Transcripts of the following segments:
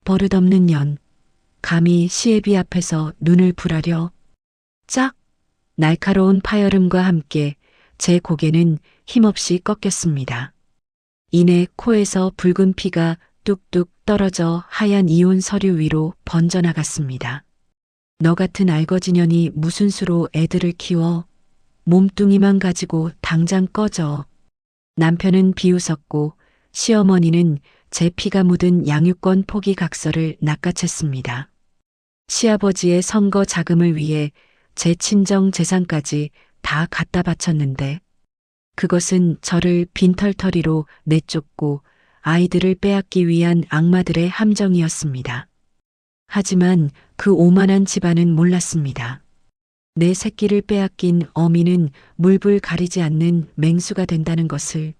버릇없는 년. 감히 시애비 앞에서 눈을 부라려. 짝! 날카로운 파열음과 함께 제 고개는 힘없이 꺾였습니다. 이내 코에서 붉은 피가 뚝뚝 떨어져 하얀 이혼 서류 위로 번져나갔습니다. 너 같은 알거지년이 무슨 수로 애들을 키워? 몸뚱이만 가지고 당장 꺼져. 남편은 비웃었고 시어머니는 제 피가 묻은 양육권 포기 각서를 낚아챘습니다. 시아버지의 선거 자금을 위해 제 친정 재산까지 다 갖다 바쳤는데 그것은 저를 빈털터리로 내쫓고 아이들을 빼앗기 위한 악마들의 함정이었습니다. 하지만 그 오만한 집안은 몰랐습니다. 내 새끼를 빼앗긴 어미는 물불 가리지 않는 맹수가 된다는 것을,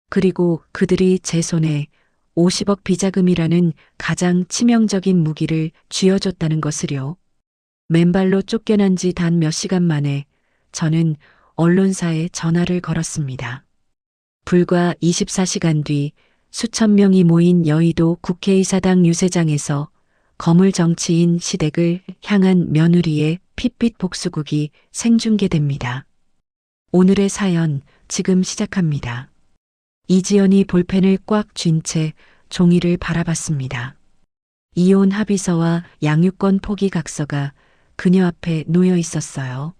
그리고 그들이 제 손에 50억 비자금이라는 가장 치명적인 무기를 쥐어줬다는 것을요. 맨발로 쫓겨난 지 단 몇 시간 만에 저는 언론사에 전화를 걸었습니다. 불과 24시간 뒤 수천 명이 모인 여의도 국회의사당 유세장에서 거물 정치인 시댁을 향한 며느리의 핏빛 복수극이 생중계됩니다. 오늘의 사연 지금 시작합니다. 이지연이 볼펜을 꽉 쥔 채 종이를 바라봤습니다. 이혼 합의서와 양육권 포기 각서가 그녀 앞에 놓여 있었어요.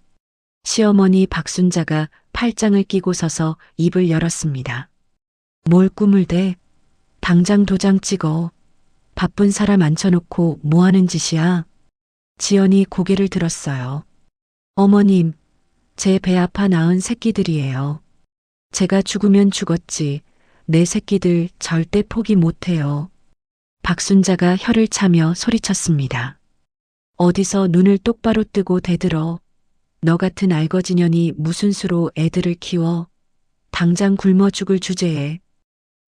시어머니 박순자가 팔짱을 끼고 서서 입을 열었습니다. 뭘 꿈을 대? 당장 도장 찍어. 바쁜 사람 앉혀놓고 뭐 하는 짓이야? 지연이 고개를 들었어요. 어머님, 제 배 아파 낳은 새끼들이에요. 제가 죽으면 죽었지. 내 새끼들 절대 포기 못해요. 박순자가 혀를 차며 소리쳤습니다. 어디서 눈을 똑바로 뜨고 대들어. 너 같은 알거지년이 무슨 수로 애들을 키워. 당장 굶어 죽을 주제에.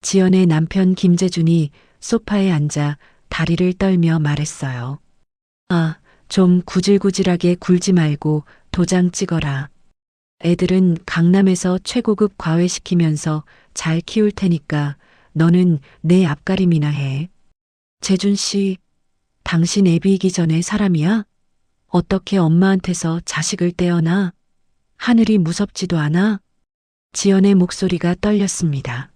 지연의 남편 김재준이 소파에 앉아 다리를 떨며 말했어요. 아, 좀 구질구질하게 굴지 말고 도장 찍어라. 애들은 강남에서 최고급 과외시키면서 잘 키울 테니까 너는 내 앞가림이나 해. 재준 씨, 당신 애비이기 전에 사람이야? 어떻게 엄마한테서 자식을 떼어놔? 하늘이 무섭지도 않아? 지연의 목소리가 떨렸습니다.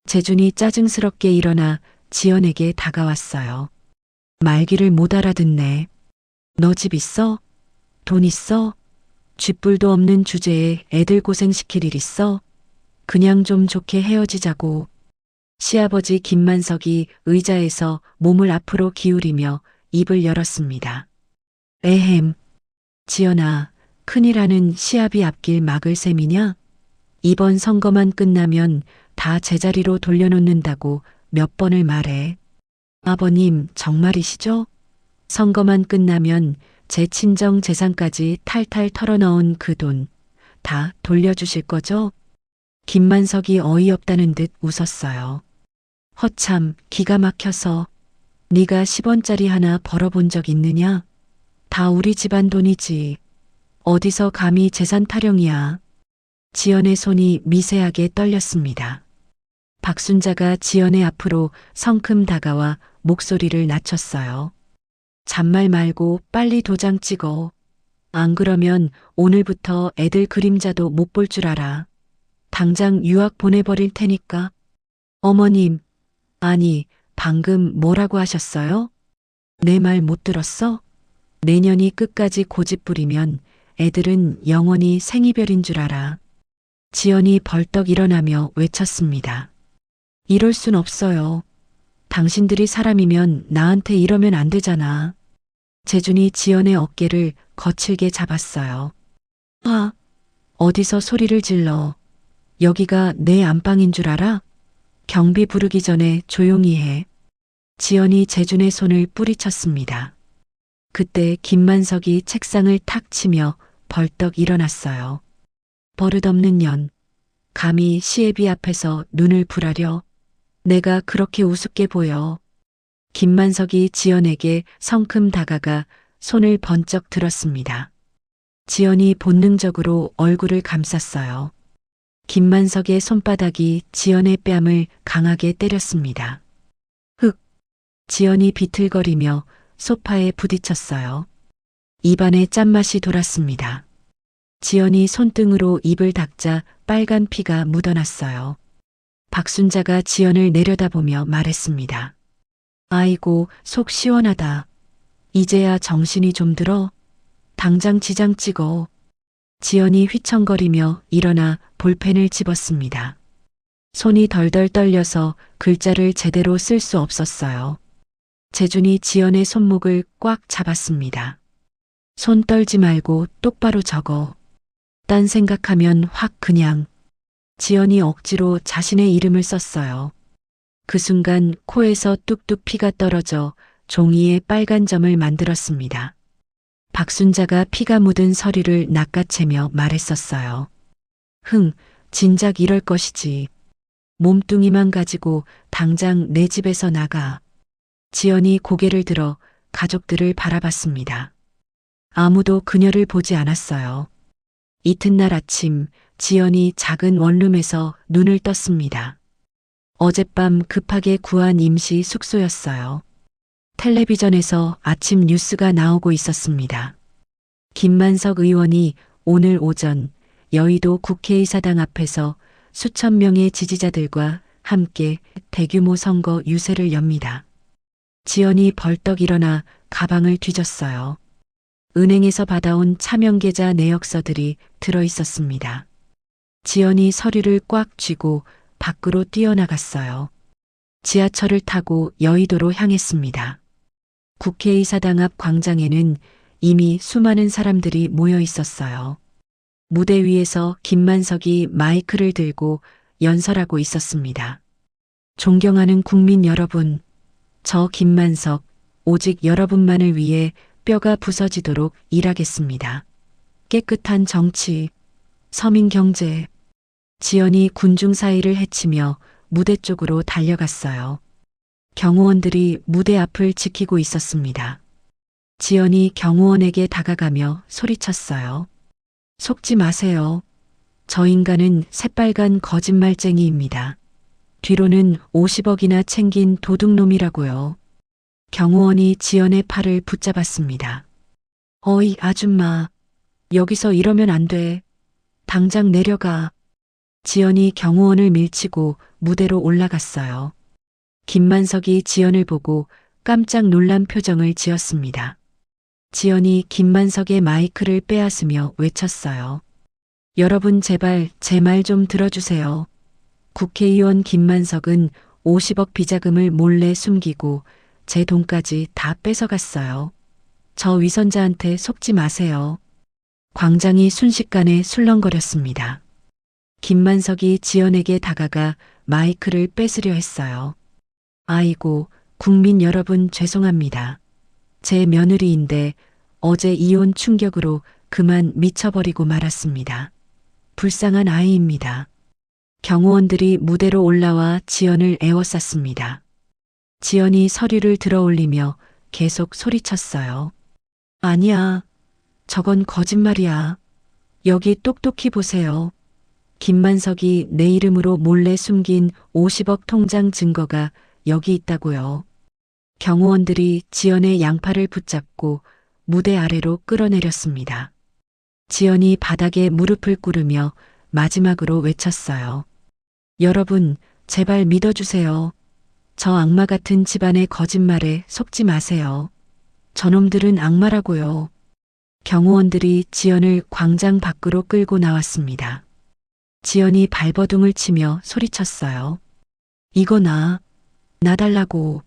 재준이 짜증스럽게 일어나 지연에게 다가왔어요. 말귀를 못 알아듣네. 너 집 있어? 돈 있어? 쥐뿔도 없는 주제에 애들 고생시킬 일 있어? 그냥 좀 좋게 헤어지자고. 시아버지 김만석이 의자에서 몸을 앞으로 기울이며 입을 열었습니다. 에헴. 지연아, 큰일하는 시아비 앞길 막을 셈이냐? 이번 선거만 끝나면 다 제자리로 돌려놓는다고 몇 번을 말해. 아버님, 정말이시죠? 선거만 끝나면 제 친정 재산까지 탈탈 털어넣은 그 돈 다 돌려주실 거죠? 김만석이 어이없다는 듯 웃었어요. 허참, 기가 막혀서. 네가 10원짜리 하나 벌어본 적 있느냐? 다 우리 집안 돈이지. 어디서 감히 재산 타령이야. 지연의 손이 미세하게 떨렸습니다. 박순자가 지연의 앞으로 성큼 다가와 목소리를 낮췄어요. 잔말 말고 빨리 도장 찍어. 안 그러면 오늘부터 애들 그림자도 못 볼 줄 알아. 당장 유학 보내버릴 테니까. 어머님, 아니, 방금 뭐라고 하셨어요? 내 말 못 들었어? 내년이 끝까지 고집 부리면 애들은 영원히 생이별인 줄 알아. 지연이 벌떡 일어나며 외쳤습니다. 이럴 순 없어요. 당신들이 사람이면 나한테 이러면 안 되잖아. 재준이 지연의 어깨를 거칠게 잡았어요. 아, 어디서 소리를 질러. 여기가 내 안방인 줄 알아? 경비 부르기 전에 조용히 해. 지연이 재준의 손을 뿌리쳤습니다. 그때 김만석이 책상을 탁 치며 벌떡 일어났어요. 버릇없는 년. 감히 시애비 앞에서 눈을 부라려. 내가 그렇게 우습게 보여. 김만석이 지연에게 성큼 다가가 손을 번쩍 들었습니다. 지연이 본능적으로 얼굴을 감쌌어요. 김만석의 손바닥이 지연의 뺨을 강하게 때렸습니다. 흑! 지연이 비틀거리며 소파에 부딪혔어요. 입안에 짠맛이 돌았습니다. 지연이 손등으로 입을 닦자 빨간 피가 묻어났어요. 박순자가 지연을 내려다보며 말했습니다. 아이고, 속 시원하다. 이제야 정신이 좀 들어? 당장 지장 찍어. 지연이 휘청거리며 일어나 볼펜을 집었습니다. 손이 덜덜 떨려서 글자를 제대로 쓸 수 없었어요. 재준이 지연의 손목을 꽉 잡았습니다. 손 떨지 말고 똑바로 적어. 딴 생각하면 확 그냥. 지연이 억지로 자신의 이름을 썼어요. 그 순간 코에서 뚝뚝 피가 떨어져 종이에 빨간 점을 만들었습니다. 박순자가 피가 묻은 서류를 낚아채며 말했었어요. 진작 이럴 것이지. 몸뚱이만 가지고 당장 내 집에서 나가. 지연이 고개를 들어 가족들을 바라봤습니다. 아무도 그녀를 보지 않았어요. 이튿날 아침 지연이 작은 원룸에서 눈을 떴습니다. 어젯밤 급하게 구한 임시 숙소였어요. 텔레비전에서 아침 뉴스가 나오고 있었습니다. 김만석 의원이 오늘 오전 여의도 국회의사당 앞에서 수천 명의 지지자들과 함께 대규모 선거 유세를 엽니다. 지연이 벌떡 일어나 가방을 뒤졌어요. 은행에서 받아온 차명계좌 내역서들이 들어 있었습니다. 지연이 서류를 꽉 쥐고 밖으로 뛰어나갔어요. 지하철을 타고 여의도로 향했습니다. 국회의사당 앞 광장에는 이미 수많은 사람들이 모여 있었어요. 무대 위에서 김만석이 마이크를 들고 연설하고 있었습니다. 존경하는 국민 여러분, 저 김만석 오직 여러분만을 위해 뼈가 부서지도록 일하겠습니다. 깨끗한 정치, 서민 경제. 지연이 군중 사이를 헤치며 무대 쪽으로 달려갔어요. 경호원들이 무대 앞을 지키고 있었습니다. 지연이 경호원에게 다가가며 소리쳤어요. 속지 마세요. 저 인간은 새빨간 거짓말쟁이입니다. 뒤로는 50억이나 챙긴 도둑놈이라고요. 경호원이 지연의 팔을 붙잡았습니다. 어이 아줌마, 여기서 이러면 안 돼. 당장 내려가. 지연이 경호원을 밀치고 무대로 올라갔어요. 김만석이 지연을 보고 깜짝 놀란 표정을 지었습니다. 지연이 김만석의 마이크를 빼앗으며 외쳤어요. 여러분 제발 제 말 좀 들어주세요. 국회의원 김만석은 50억 비자금을 몰래 숨기고 제 돈까지 다 뺏어갔어요. 저 위선자한테 속지 마세요. 광장이 순식간에 술렁거렸습니다. 김만석이 지연에게 다가가 마이크를 뺏으려 했어요. 아이고, 국민 여러분 죄송합니다. 제 며느리인데 어제 이혼 충격으로 그만 미쳐버리고 말았습니다. 불쌍한 아이입니다. 경호원들이 무대로 올라와 지연을 에워쌌습니다. 지연이 서류를 들어올리며 계속 소리쳤어요. 아니야. 저건 거짓말이야. 여기 똑똑히 보세요. 김만석이 내 이름으로 몰래 숨긴 50억 통장 증거가 여기 있다고요. 경호원들이 지연의 양팔을 붙잡고 무대 아래로 끌어내렸습니다. 지연이 바닥에 무릎을 꿇으며 마지막으로 외쳤어요. 여러분, 제발 믿어주세요. 저 악마 같은 집안의 거짓말에 속지 마세요. 저놈들은 악마라고요. 경호원들이 지연을 광장 밖으로 끌고 나왔습니다. 지연이 발버둥을 치며 소리쳤어요. 이거 나 달라고.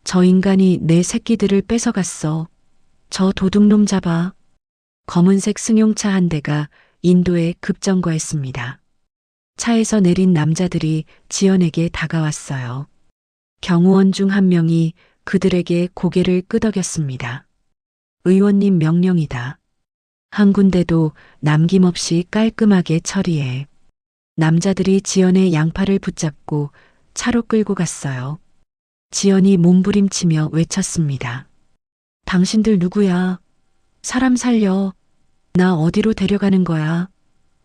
저 인간이 내 새끼들을 뺏어갔어. 저 도둑놈 잡아. 검은색 승용차 한 대가 인도에 급정거했습니다. 차에서 내린 남자들이 지연에게 다가왔어요. 경호원 중 한 명이 그들에게 고개를 끄덕였습니다. 의원님 명령이다. 한 군데도 남김없이 깔끔하게 처리해. 남자들이 지연의 양팔을 붙잡고 차로 끌고 갔어요. 지연이 몸부림치며 외쳤습니다. 당신들 누구야? 사람 살려. 나 어디로 데려가는 거야?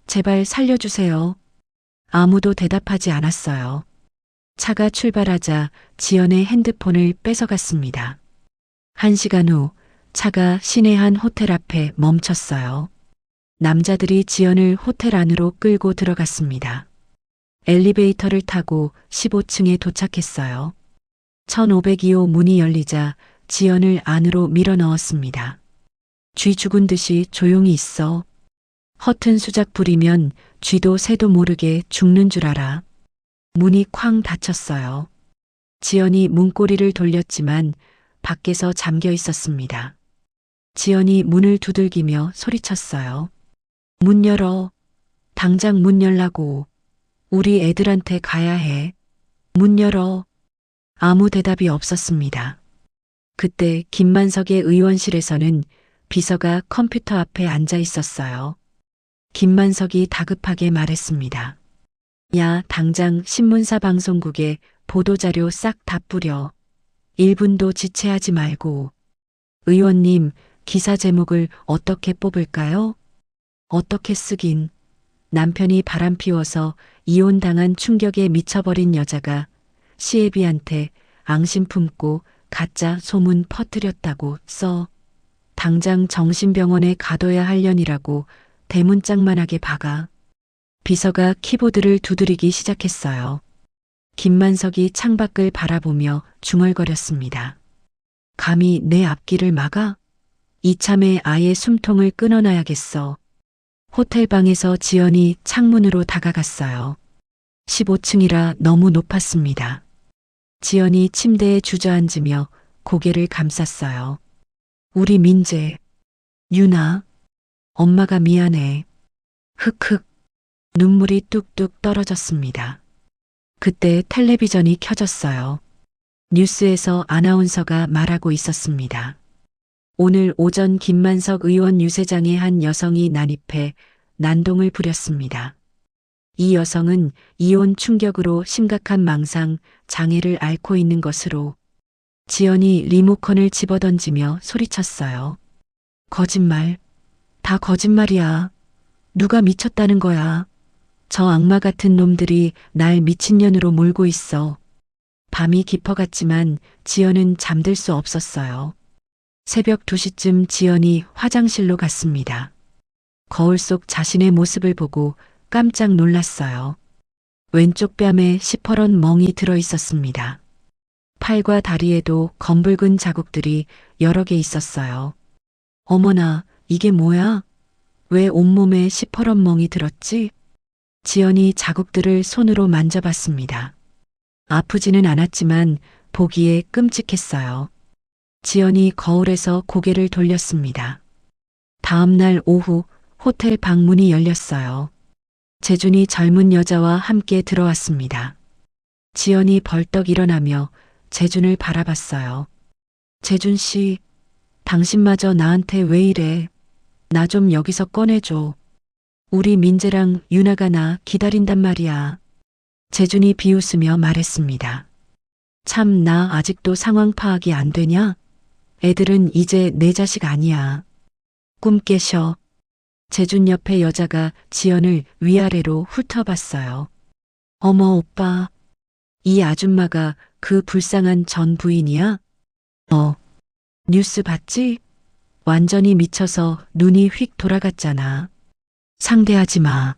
제발 살려주세요. 아무도 대답하지 않았어요. 차가 출발하자 지연의 핸드폰을 뺏어갔습니다. 1시간 후 차가 시내 한 호텔 앞에 멈췄어요. 남자들이 지연을 호텔 안으로 끌고 들어갔습니다. 엘리베이터를 타고 15층에 도착했어요. 1502호 문이 열리자 지연을 안으로 밀어 넣었습니다. 쥐 죽은 듯이 조용히 있어. 허튼 수작 부리면 쥐도 새도 모르게 죽는 줄 알아. 문이 쾅 닫혔어요. 지연이 문고리를 돌렸지만 밖에서 잠겨 있었습니다. 지연이 문을 두들기며 소리쳤어요. 문 열어. 당장 문 열라고. 우리 애들한테 가야 해. 문 열어. 아무 대답이 없었습니다. 그때 김만석의 의원실에서는 비서가 컴퓨터 앞에 앉아 있었어요. 김만석이 다급하게 말했습니다. 야, 당장 신문사 방송국에 보도자료 싹 다 뿌려. 1분도 지체하지 말고. 의원님, 기사 제목을 어떻게 뽑을까요? 어떻게 쓰긴. 남편이 바람피워서 이혼당한 충격에 미쳐버린 여자가 시애비한테 앙심 품고 가짜 소문 퍼뜨렸다고 써. 당장 정신병원에 가둬야 할 년이라고 대문짝만하게 박아. 비서가 키보드를 두드리기 시작했어요. 김만석이 창밖을 바라보며 중얼거렸습니다. 감히 내 앞길을 막아? 이참에 아예 숨통을 끊어놔야겠어. 호텔 방에서 지연이 창문으로 다가갔어요. 15층이라 너무 높았습니다. 지연이 침대에 주저앉으며 고개를 감쌌어요. 우리 민재, 유나, 엄마가 미안해. 흑흑. 눈물이 뚝뚝 떨어졌습니다. 그때 텔레비전이 켜졌어요. 뉴스에서 아나운서가 말하고 있었습니다. 오늘 오전 김만석 의원 유세장에 한 여성이 난입해 난동을 부렸습니다. 이 여성은 이혼 충격으로 심각한 망상, 장애를 앓고 있는 것으로. 지연이 리모컨을 집어던지며 소리쳤어요. 거짓말. 다 거짓말이야. 누가 미쳤다는 거야. 저 악마 같은 놈들이 날 미친년으로 몰고 있어. 밤이 깊어갔지만 지연은 잠들 수 없었어요. 새벽 2시쯤 지연이 화장실로 갔습니다. 거울 속 자신의 모습을 보고 깜짝 놀랐어요. 왼쪽 뺨에 시퍼런 멍이 들어 있었습니다. 팔과 다리에도 검붉은 자국들이 여러 개 있었어요. 어머나, 이게 뭐야? 왜 온몸에 시퍼런 멍이 들었지? 지연이 자국들을 손으로 만져봤습니다. 아프지는 않았지만 보기에 끔찍했어요. 지연이 거울에서 고개를 돌렸습니다. 다음 날 오후 호텔 방문이 열렸어요. 재준이 젊은 여자와 함께 들어왔습니다. 지연이 벌떡 일어나며 재준을 바라봤어요. 재준 씨, 당신마저 나한테 왜 이래? 나 좀 여기서 꺼내줘. 우리 민재랑 유나가 나 기다린단 말이야. 재준이 비웃으며 말했습니다. 참, 나 아직도 상황 파악이 안 되냐? 애들은 이제 내 자식 아니야. 꿈 깨셔. 재준 옆에 여자가 지연을 위아래로 훑어봤어요. 어머, 오빠. 이 아줌마가 그 불쌍한 전 부인이야? 뉴스 봤지? 완전히 미쳐서 눈이 휙 돌아갔잖아. 상대하지 마.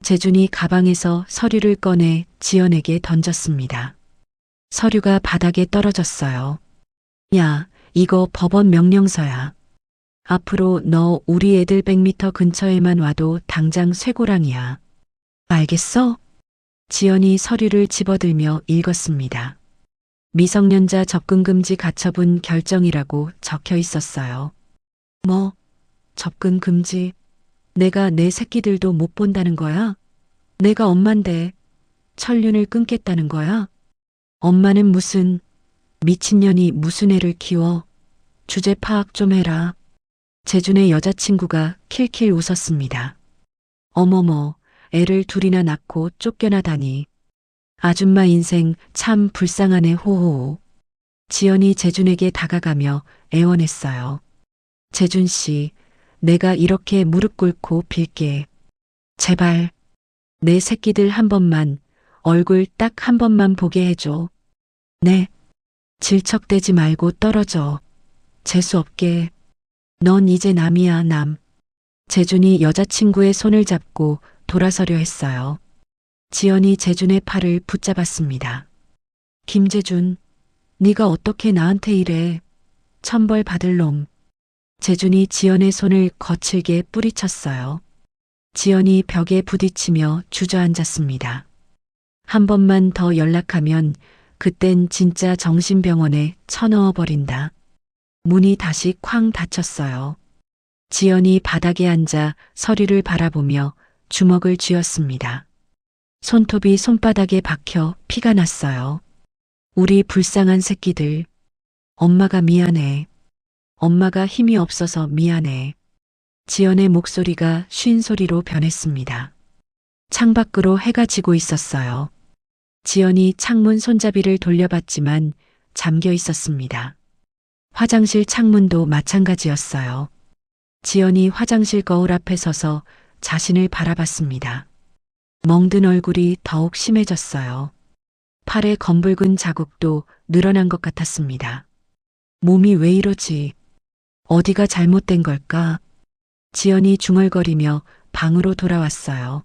재준이 가방에서 서류를 꺼내 지연에게 던졌습니다. 서류가 바닥에 떨어졌어요. 야, 이거 법원 명령서야. 앞으로 너 우리 애들 100m 근처에만 와도 당장 쇠고랑이야. 알겠어? 지연이 서류를 집어들며 읽었습니다. 미성년자 접근금지 가처분 결정이라고 적혀 있었어요. 뭐, 접근금지. 내가 내 새끼들도 못 본다는 거야? 내가 엄만데 천륜을 끊겠다는 거야? 엄마는 무슨, 미친년이 무슨 애를 키워. 주제 파악 좀 해라. 재준의 여자친구가 킬킬 웃었습니다. 어머머, 애를 둘이나 낳고 쫓겨나다니. 아줌마 인생 참 불쌍하네 호호. 지연이 재준에게 다가가며 애원했어요. 재준 씨, 내가 이렇게 무릎 꿇고 빌게. 제발, 내 새끼들 한 번만 얼굴 딱 한 번만 보게 해줘. 네. 질척대지 말고 떨어져. 재수없게. 넌 이제 남이야, 남. 재준이 여자친구의 손을 잡고 돌아서려 했어요. 지연이 재준의 팔을 붙잡았습니다. 김재준, 네가 어떻게 나한테 이래. 천벌 받을 놈. 재준이 지연의 손을 거칠게 뿌리쳤어요. 지연이 벽에 부딪히며 주저앉았습니다. 한 번만 더 연락하면 그땐 진짜 정신병원에 쳐넣어 버린다. 문이 다시 쾅 닫혔어요. 지연이 바닥에 앉아 서리를 바라보며 주먹을 쥐었습니다. 손톱이 손바닥에 박혀 피가 났어요. 우리 불쌍한 새끼들. 엄마가 미안해. 엄마가 힘이 없어서 미안해. 지연의 목소리가 쉰 소리로 변했습니다. 창밖으로 해가 지고 있었어요. 지연이 창문 손잡이를 돌려봤지만 잠겨 있었습니다. 화장실 창문도 마찬가지였어요. 지연이 화장실 거울 앞에 서서 자신을 바라봤습니다. 멍든 얼굴이 더욱 심해졌어요. 팔에 검붉은 자국도 늘어난 것 같았습니다. 몸이 왜 이러지? 어디가 잘못된 걸까? 지연이 중얼거리며 방으로 돌아왔어요.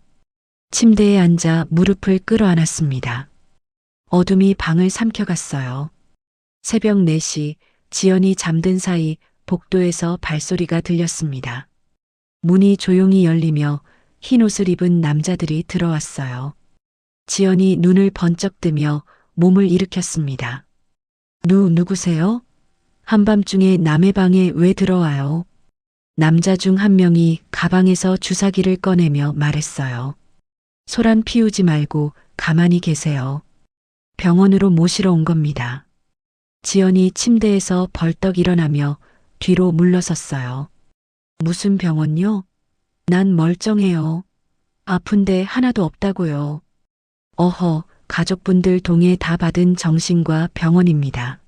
침대에 앉아 무릎을 끌어안았습니다. 어둠이 방을 삼켜갔어요. 새벽 4시 지연이 잠든 사이 복도에서 발소리가 들렸습니다. 문이 조용히 열리며 흰 옷을 입은 남자들이 들어왔어요. 지연이 눈을 번쩍 뜨며 몸을 일으켰습니다. 누구세요? 한밤중에 남의 방에 왜 들어와요? 남자 중 한 명이 가방에서 주사기를 꺼내며 말했어요. 소란 피우지 말고 가만히 계세요. 병원으로 모시러 온 겁니다. 지연이 침대에서 벌떡 일어나며 뒤로 물러섰어요. 무슨 병원요? 난 멀쩡해요. 아픈데 하나도 없다고요. 어허, 가족분들 동의 다 받은 정신과 병원입니다.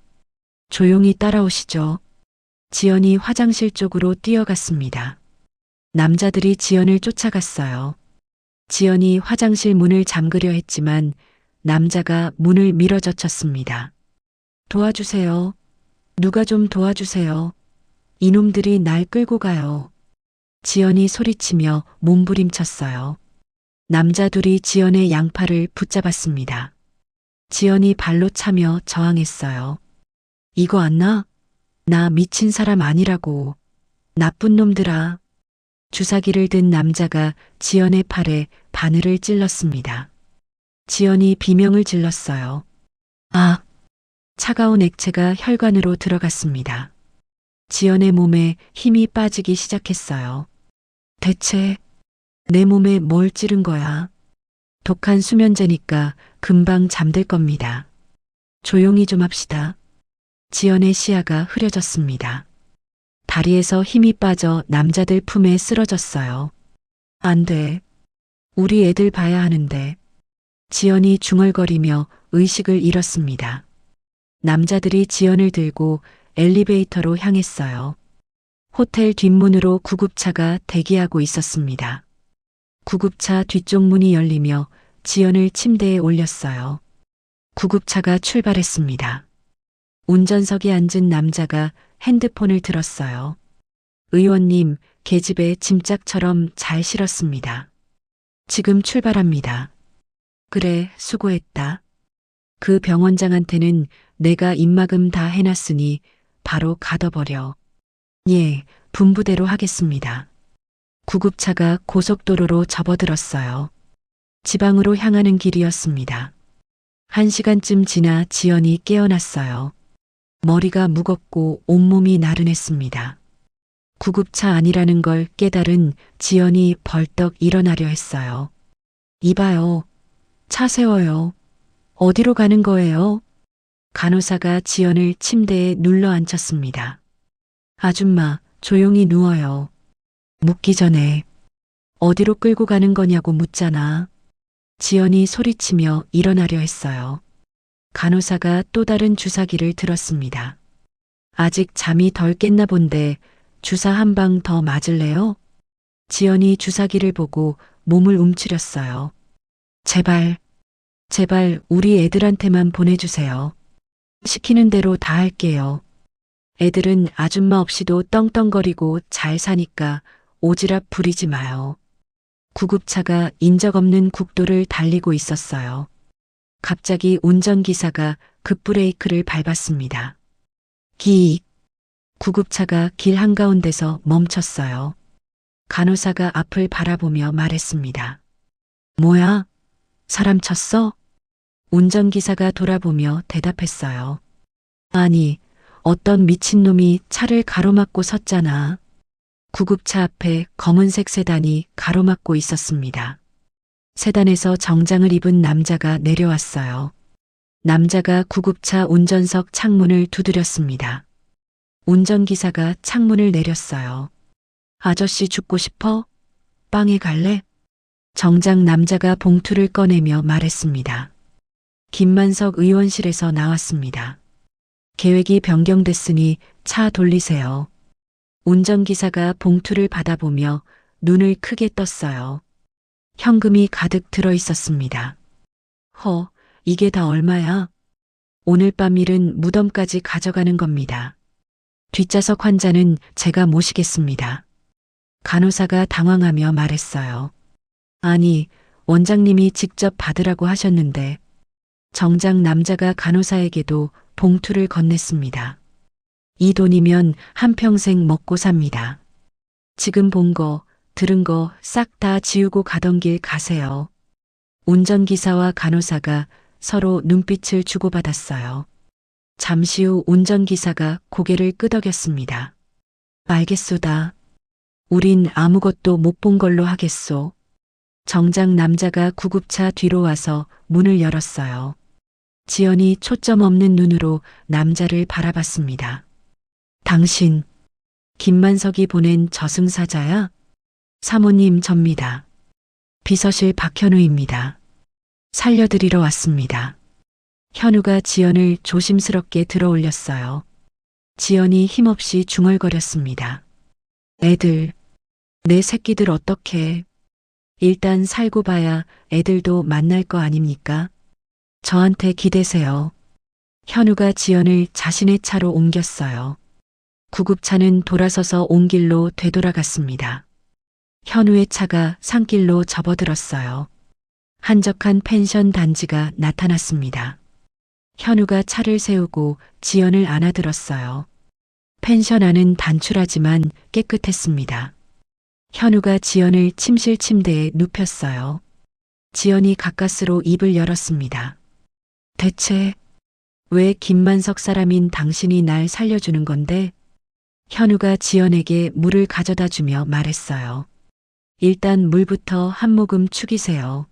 조용히 따라오시죠. 지연이 화장실 쪽으로 뛰어갔습니다. 남자들이 지연을 쫓아갔어요. 지연이 화장실 문을 잠그려 했지만 남자가 문을 밀어젖혔습니다. 도와주세요. 누가 좀 도와주세요. 이놈들이 날 끌고 가요. 지연이 소리치며 몸부림쳤어요. 남자 둘이 지연의 양팔을 붙잡았습니다. 지연이 발로 차며 저항했어요. 이거 안 나? 나 미친 사람 아니라고. 나쁜 놈들아. 주사기를 든 남자가 지연의 팔에 바늘을 찔렀습니다. 지연이 비명을 질렀어요. 아! 차가운 액체가 혈관으로 들어갔습니다. 지연의 몸에 힘이 빠지기 시작했어요. 대체 내 몸에 뭘 찌른 거야? 독한 수면제니까 금방 잠들 겁니다. 조용히 좀 합시다. 지연의 시야가 흐려졌습니다. 다리에서 힘이 빠져 남자들 품에 쓰러졌어요. 안 돼. 우리 애들 봐야 하는데. 지연이 중얼거리며 의식을 잃었습니다. 남자들이 지연을 들고 엘리베이터로 향했어요. 호텔 뒷문으로 구급차가 대기하고 있었습니다. 구급차 뒤쪽 문이 열리며 지연을 침대에 올렸어요. 구급차가 출발했습니다. 운전석에 앉은 남자가 핸드폰을 들었어요. 의원님, 계집애 짐짝처럼 잘 실었습니다. 지금 출발합니다. 그래, 수고했다. 그 병원장한테는 내가 입막음 다 해놨으니 바로 가둬버려. 예, 분부대로 하겠습니다. 구급차가 고속도로로 접어들었어요. 지방으로 향하는 길이었습니다. 1시간쯤 지나 지연이 깨어났어요. 머리가 무겁고 온몸이 나른했습니다. 구급차 아니라는 걸 깨달은 지연이 벌떡 일어나려 했어요. 이봐요. 차 세워요. 어디로 가는 거예요? 간호사가 지연을 침대에 눌러 앉혔습니다. 아줌마, 조용히 누워요. 묻기 전에 어디로 끌고 가는 거냐고 묻잖아. 지연이 소리치며 일어나려 했어요. 간호사가 또 다른 주사기를 들었습니다. 아직 잠이 덜 깼나 본데 주사 한 방 더 맞을래요? 지연이 주사기를 보고 몸을 움츠렸어요. 제발. 제발 우리 애들한테만 보내주세요. 시키는 대로 다 할게요. 애들은 아줌마 없이도 떵떵거리고 잘 사니까 오지랖 부리지 마요. 구급차가 인적 없는 국도를 달리고 있었어요. 갑자기 운전기사가 급브레이크를 밟았습니다. 기익. 구급차가 길 한가운데서 멈췄어요. 간호사가 앞을 바라보며 말했습니다. 뭐야? 사람 쳤어? 운전기사가 돌아보며 대답했어요. 아니, 어떤 미친놈이 차를 가로막고 섰잖아. 구급차 앞에 검은색 세단이 가로막고 있었습니다. 세단에서 정장을 입은 남자가 내려왔어요. 남자가 구급차 운전석 창문을 두드렸습니다. 운전기사가 창문을 내렸어요. 아저씨 죽고 싶어? 빵에 갈래? 정장 남자가 봉투를 꺼내며 말했습니다. 김만석 의원실에서 나왔습니다. 계획이 변경됐으니 차 돌리세요. 운전기사가 봉투를 받아보며 눈을 크게 떴어요. 현금이 가득 들어 있었습니다. 이게 다 얼마야? 오늘 밤 일은 무덤까지 가져가는 겁니다. 뒷좌석 환자는 제가 모시겠습니다. 간호사가 당황하며 말했어요. 아니, 원장님이 직접 받으라고 하셨는데. 정장 남자가 간호사에게도 봉투를 건넸습니다. 이 돈이면 한평생 먹고 삽니다. 지금 본 거, 들은 거 싹 다 지우고 가던 길 가세요. 운전기사와 간호사가 서로 눈빛을 주고받았어요. 잠시 후 운전기사가 고개를 끄덕였습니다. 알겠소다. 우린 아무것도 못 본 걸로 하겠소. 정장 남자가 구급차 뒤로 와서 문을 열었어요. 지연이 초점 없는 눈으로 남자를 바라봤습니다. 당신, 김만석이 보낸 저승사자야? 사모님 접니다. 비서실 박현우입니다. 살려드리러 왔습니다. 현우가 지연을 조심스럽게 들어올렸어요. 지연이 힘없이 중얼거렸습니다. 애들, 내 새끼들 어떡해. 일단 살고 봐야 애들도 만날 거 아닙니까? 저한테 기대세요. 현우가 지연을 자신의 차로 옮겼어요. 구급차는 돌아서서 온 길로 되돌아갔습니다. 현우의 차가 산길로 접어들었어요. 한적한 펜션 단지가 나타났습니다. 현우가 차를 세우고 지연을 안아들었어요. 펜션 안은 단출하지만 깨끗했습니다. 현우가 지연을 침실 침대에 눕혔어요. 지연이 가까스로 입을 열었습니다. 대체 왜 김만석 사람인 당신이 날 살려주는 건데? 현우가 지연에게 물을 가져다 주며 말했어요. 일단 물부터 한 모금 축이세요.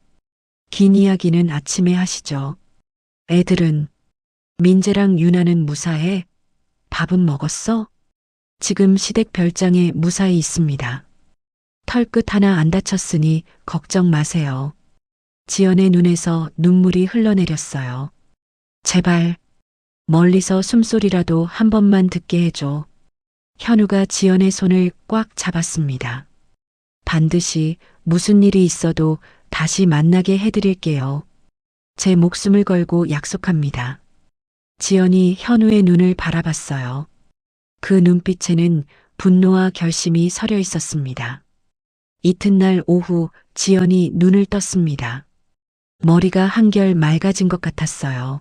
긴 이야기는 아침에 하시죠. 애들은 민재랑 유나는 무사해? 밥은 먹었어? 지금 시댁 별장에 무사히 있습니다. 털끝 하나 안 다쳤으니 걱정 마세요. 지연의 눈에서 눈물이 흘러내렸어요. 제발 멀리서 숨소리라도 한 번만 듣게 해줘. 현우가 지연의 손을 꽉 잡았습니다. 반드시 무슨 일이 있어도 다시 만나게 해드릴게요. 제 목숨을 걸고 약속합니다. 지연이 현우의 눈을 바라봤어요. 그 눈빛에는 분노와 결심이 서려 있었습니다. 이튿날 오후 지연이 눈을 떴습니다. 머리가 한결 맑아진 것 같았어요.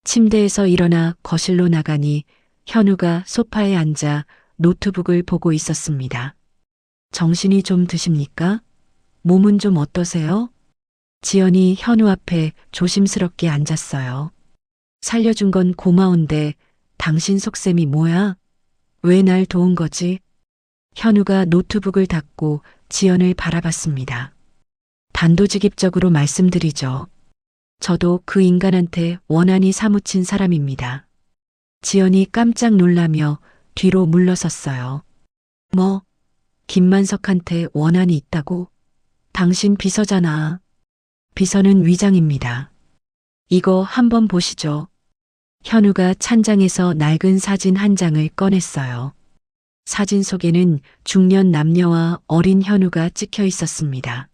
침대에서 일어나 거실로 나가니 현우가 소파에 앉아 노트북을 보고 있었습니다. 정신이 좀 드십니까? 몸은 좀 어떠세요? 지연이 현우 앞에 조심스럽게 앉았어요. 살려준 건 고마운데 당신 속셈이 뭐야? 왜 날 도운 거지? 현우가 노트북을 닫고 지연을 바라봤습니다. 단도직입적으로 말씀드리죠. 저도 그 인간한테 원한이 사무친 사람입니다. 지연이 깜짝 놀라며 뒤로 물러섰어요. 뭐? 김만석한테 원한이 있다고? 당신 비서잖아. 비서는 위장입니다. 이거 한번 보시죠. 현우가 찬장에서 낡은 사진 한 장을 꺼냈어요. 사진 속에는 중년 남녀와 어린 현우가 찍혀 있었습니다.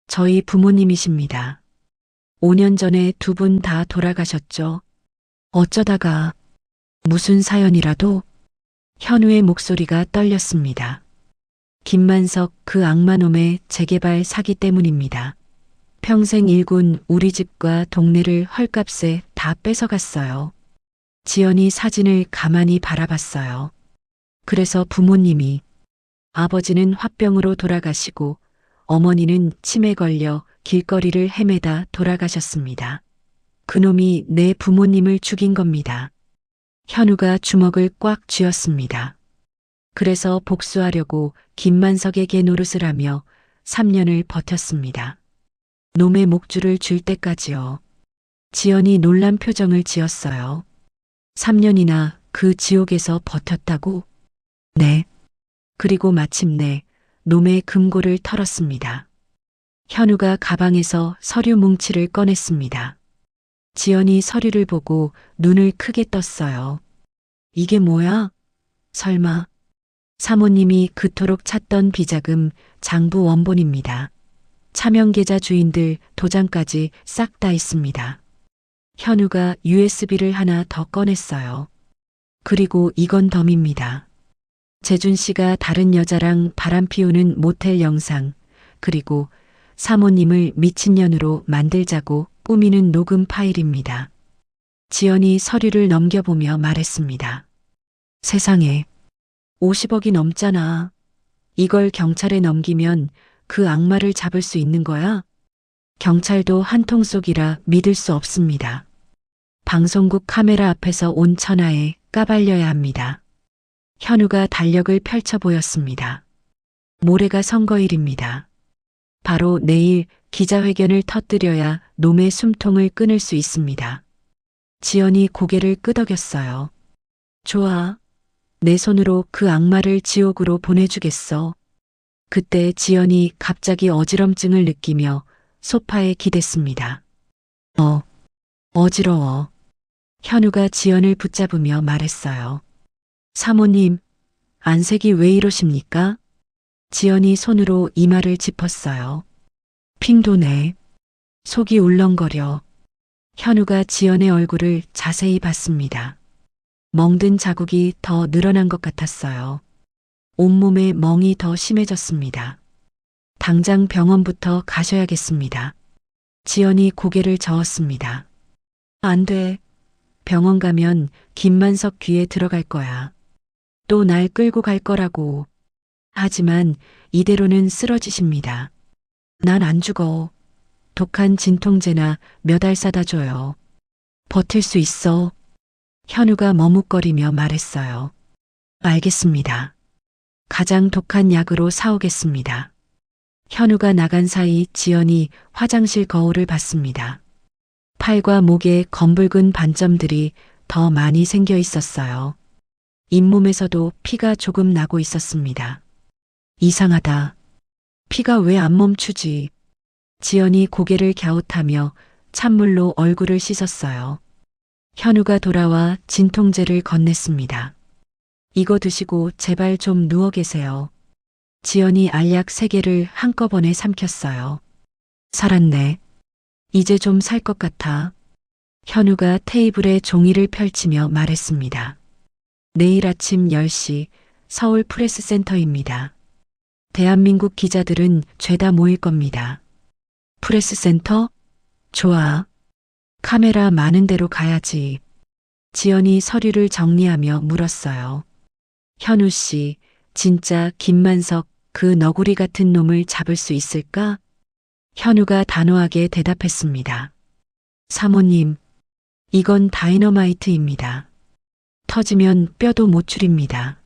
저희 부모님이십니다. 5년 전에 두 분 다 돌아가셨죠. 어쩌다가 무슨 사연이라도 현우의 목소리가 떨렸습니다. 김만석 그 악마놈의 재개발 사기 때문입니다. 평생 일군 우리 집과 동네를 헐값에 다 뺏어갔어요. 지연이 사진을 가만히 바라봤어요. 그래서 부모님이, 아버지는 화병으로 돌아가시고 어머니는 치매 걸려 길거리를 헤매다 돌아가셨습니다. 그놈이 내 부모님을 죽인 겁니다. 현우가 주먹을 꽉 쥐었습니다. 그래서 복수하려고 김만석에게 노릇을 하며 3년을 버텼습니다. 놈의 목줄을 줄 때까지요. 지연이 놀란 표정을 지었어요. 3년이나 그 지옥에서 버텼다고? 네. 그리고 마침내 놈의 금고를 털었습니다. 현우가 가방에서 서류 뭉치를 꺼냈습니다. 지연이 서류를 보고 눈을 크게 떴어요. 이게 뭐야? 설마. 사모님이 그토록 찾던 비자금 장부 원본입니다. 차명계좌 주인들 도장까지 싹 다 있습니다. 현우가 USB를 하나 더 꺼냈어요. 그리고 이건 덤입니다. 재준 씨가 다른 여자랑 바람 피우는 모텔 영상, 그리고 사모님을 미친년으로 만들자고 꾸미는 녹음 파일입니다. 지연이 서류를 넘겨보며 말했습니다. 세상에, 50억이 넘잖아. 이걸 경찰에 넘기면 그 악마를 잡을 수 있는 거야? 경찰도 한통 속이라 믿을 수 없습니다. 방송국 카메라 앞에서 온 천하에 까발려야 합니다. 현우가 달력을 펼쳐 보였습니다. 모레가 선거일입니다. 바로 내일 기자회견을 터뜨려야 놈의 숨통을 끊을 수 있습니다. 지연이 고개를 끄덕였어요. 좋아. 내 손으로 그 악마를 지옥으로 보내주겠어. 그때 지연이 갑자기 어지럼증을 느끼며 소파에 기댔습니다. 어지러워. 현우가 지연을 붙잡으며 말했어요. 사모님, 안색이 왜 이러십니까? 지연이 손으로 이마를 짚었어요. 핑 도네. 속이 울렁거려. 현우가 지연의 얼굴을 자세히 봤습니다. 멍든 자국이 더 늘어난 것 같았어요. 온몸에 멍이 더 심해졌습니다. 당장 병원부터 가셔야겠습니다. 지연이 고개를 저었습니다. 안 돼. 병원 가면 김만석 귀에 들어갈 거야. 또 날 끌고 갈 거라고. 하지만 이대로는 쓰러지십니다. 난 안 죽어. 독한 진통제나 몇 알 사다 줘요. 버틸 수 있어. 현우가 머뭇거리며 말했어요. 알겠습니다. 가장 독한 약으로 사오겠습니다. 현우가 나간 사이 지연이 화장실 거울을 봤습니다. 팔과 목에 검붉은 반점들이 더 많이 생겨 있었어요. 잇몸에서도 피가 조금 나고 있었습니다. 이상하다. 피가 왜 안 멈추지? 지연이 고개를 갸웃하며 찬물로 얼굴을 씻었어요. 현우가 돌아와 진통제를 건넸습니다. 이거 드시고 제발 좀 누워 계세요. 지연이 알약 3개를 한꺼번에 삼켰어요. 살았네. 이제 좀 살 것 같아. 현우가 테이블에 종이를 펼치며 말했습니다. 내일 아침 10시 서울 프레스센터입니다. 대한민국 기자들은 죄다 모일 겁니다. 프레스센터? 좋아. 카메라 많은 데로 가야지. 지연이 서류를 정리하며 물었어요. 현우 씨, 진짜 김만석 그 너구리 같은 놈을 잡을 수 있을까? 현우가 단호하게 대답했습니다. 사모님, 이건 다이너마이트입니다. 터지면 뼈도 못 추립니다.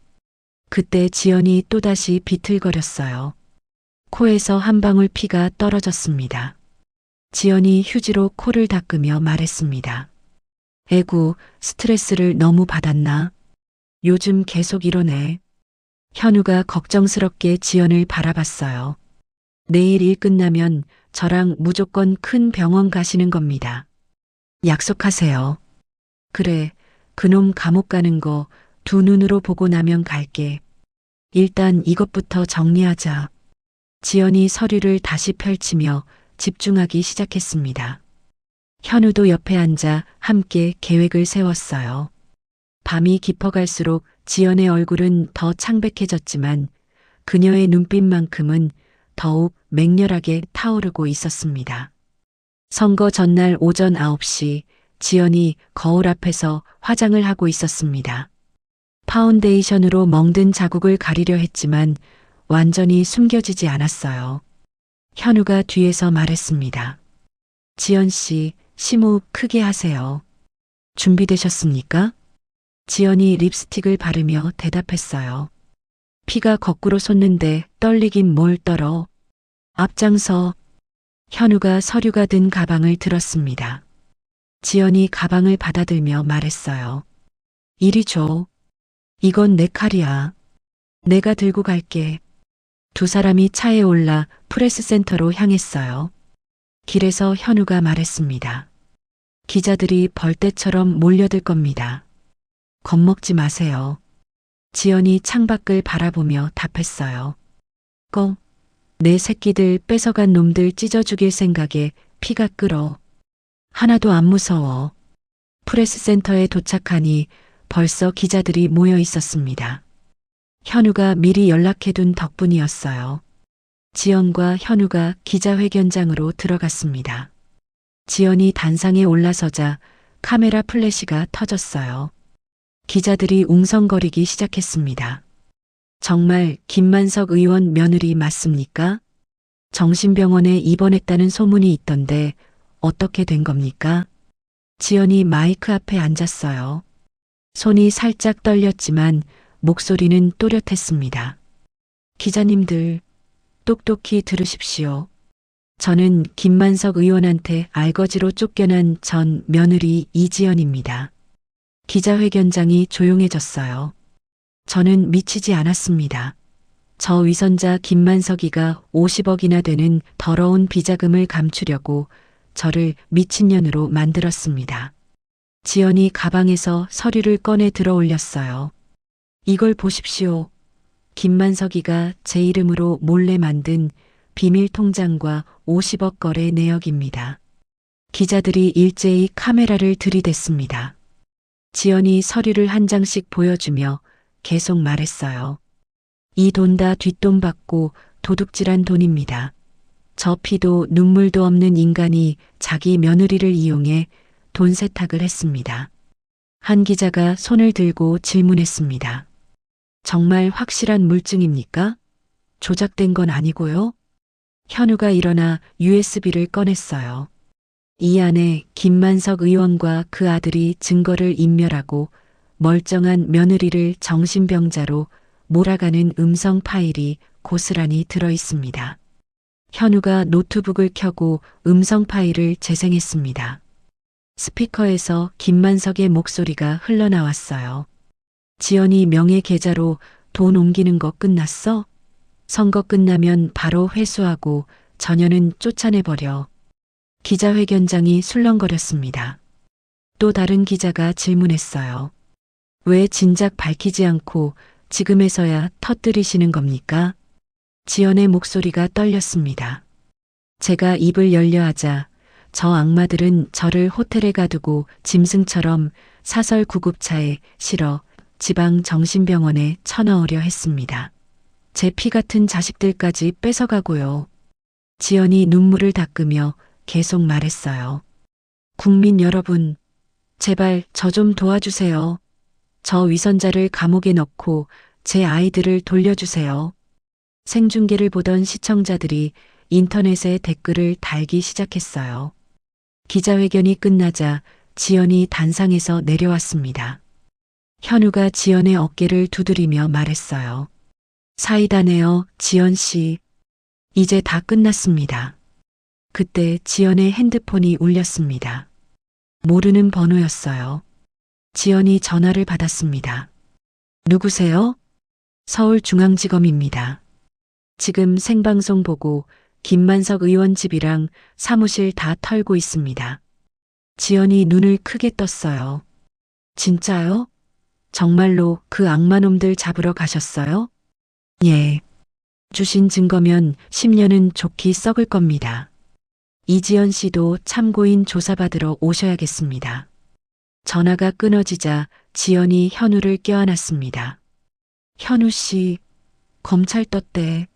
그때 지연이 또다시 비틀거렸어요. 코에서 한 방울 피가 떨어졌습니다. 지연이 휴지로 코를 닦으며 말했습니다. 에구, 스트레스를 너무 받았나? 요즘 계속 이러네. 현우가 걱정스럽게 지연을 바라봤어요. 내일 일 끝나면 저랑 무조건 큰 병원 가시는 겁니다. 약속하세요. 그래, 그놈 감옥 가는 거 두 눈으로 보고 나면 갈게. 일단 이것부터 정리하자. 지연이 서류를 다시 펼치며 집중하기 시작했습니다. 현우도 옆에 앉아 함께 계획을 세웠어요. 밤이 깊어갈수록 지연의 얼굴은 더 창백해졌지만 그녀의 눈빛만큼은 더욱 맹렬하게 타오르고 있었습니다. 선거 전날 오전 9시 지연이 거울 앞에서 화장을 하고 있었습니다. 파운데이션으로 멍든 자국을 가리려 했지만 완전히 숨겨지지 않았어요. 현우가 뒤에서 말했습니다. 지연 씨, 심호흡 크게 하세요. 준비되셨습니까? 지연이 립스틱을 바르며 대답했어요. 피가 거꾸로 솟는데 떨리긴 뭘 떨어. 앞장서. 현우가 서류가 든 가방을 들었습니다. 지연이 가방을 받아들며 말했어요. 이리 줘. 이건 내 칼이야. 내가 들고 갈게. 두 사람이 차에 올라 프레스센터로 향했어요. 길에서 현우가 말했습니다. 기자들이 벌떼처럼 몰려들 겁니다. 겁먹지 마세요. 지연이 창밖을 바라보며 답했어요. 내 새끼들 뺏어간 놈들 찢어 죽일 생각에 피가 끓어. 하나도 안 무서워. 프레스센터에 도착하니 벌써 기자들이 모여 있었습니다. 현우가 미리 연락해둔 덕분이었어요. 지연과 현우가 기자회견장으로 들어갔습니다. 지연이 단상에 올라서자 카메라 플래시가 터졌어요. 기자들이 웅성거리기 시작했습니다. 정말 김만석 의원 며느리 맞습니까? 정신병원에 입원했다는 소문이 있던데 어떻게 된 겁니까? 지연이 마이크 앞에 앉았어요. 손이 살짝 떨렸지만 목소리는 또렷했습니다. 기자님들, 똑똑히 들으십시오. 저는 김만석 의원한테 알거지로 쫓겨난 전 며느리 이지연입니다. 기자회견장이 조용해졌어요. 저는 미치지 않았습니다. 저 위선자 김만석이가 50억이나 되는 더러운 비자금을 감추려고 저를 미친년으로 만들었습니다. 지연이 가방에서 서류를 꺼내 들어 올렸어요. 이걸 보십시오. 김만석이가 제 이름으로 몰래 만든 비밀 통장과 50억 거래 내역입니다. 기자들이 일제히 카메라를 들이댔습니다. 지연이 서류를 한 장씩 보여주며 계속 말했어요. 이 돈 다 뒷돈 받고 도둑질한 돈입니다. 저 피도 눈물도 없는 인간이 자기 며느리를 이용해 돈 세탁을 했습니다. 한 기자가 손을 들고 질문했습니다. 정말 확실한 물증입니까? 조작된 건 아니고요? 현우가 일어나 USB를 꺼냈어요. 이 안에 김만석 의원과 그 아들이 증거를 인멸하고 멀쩡한 며느리를 정신병자로 몰아가는 음성 파일이 고스란히 들어 있습니다. 현우가 노트북을 켜고 음성 파일을 재생했습니다. 스피커에서 김만석의 목소리가 흘러나왔어요. 지연이 명의 계좌로 돈 옮기는 거 끝났어? 선거 끝나면 바로 회수하고 전현은 쫓아내버려. 기자회견장이 술렁거렸습니다. 또 다른 기자가 질문했어요. 왜 진작 밝히지 않고 지금에서야 터뜨리시는 겁니까? 지연의 목소리가 떨렸습니다. 제가 입을 열려 하자 저 악마들은 저를 호텔에 가두고 짐승처럼 사설 구급차에 실어 지방 정신병원에 쳐넣으려 했습니다. 제 피 같은 자식들까지 뺏어가고요. 지연이 눈물을 닦으며 계속 말했어요. 국민 여러분, 제발 저 좀 도와주세요. 저 위선자를 감옥에 넣고 제 아이들을 돌려주세요. 생중계를 보던 시청자들이 인터넷에 댓글을 달기 시작했어요. 기자회견이 끝나자 지연이 단상에서 내려왔습니다. 현우가 지연의 어깨를 두드리며 말했어요. 사이다네요, 지연 씨. 이제 다 끝났습니다. 그때 지연의 핸드폰이 울렸습니다. 모르는 번호였어요. 지연이 전화를 받았습니다. 누구세요? 서울중앙지검입니다. 지금 생방송 보고 김만석 의원 집이랑 사무실 다 털고 있습니다. 지연이 눈을 크게 떴어요. 진짜요? 정말로 그 악마놈들 잡으러 가셨어요? 예. 주신 증거면 10년은 좋게 썩을 겁니다. 이지연 씨도 참고인 조사받으러 오셔야겠습니다. 전화가 끊어지자 지연이 현우를 껴안았습니다. 현우 씨, 검찰 떴대.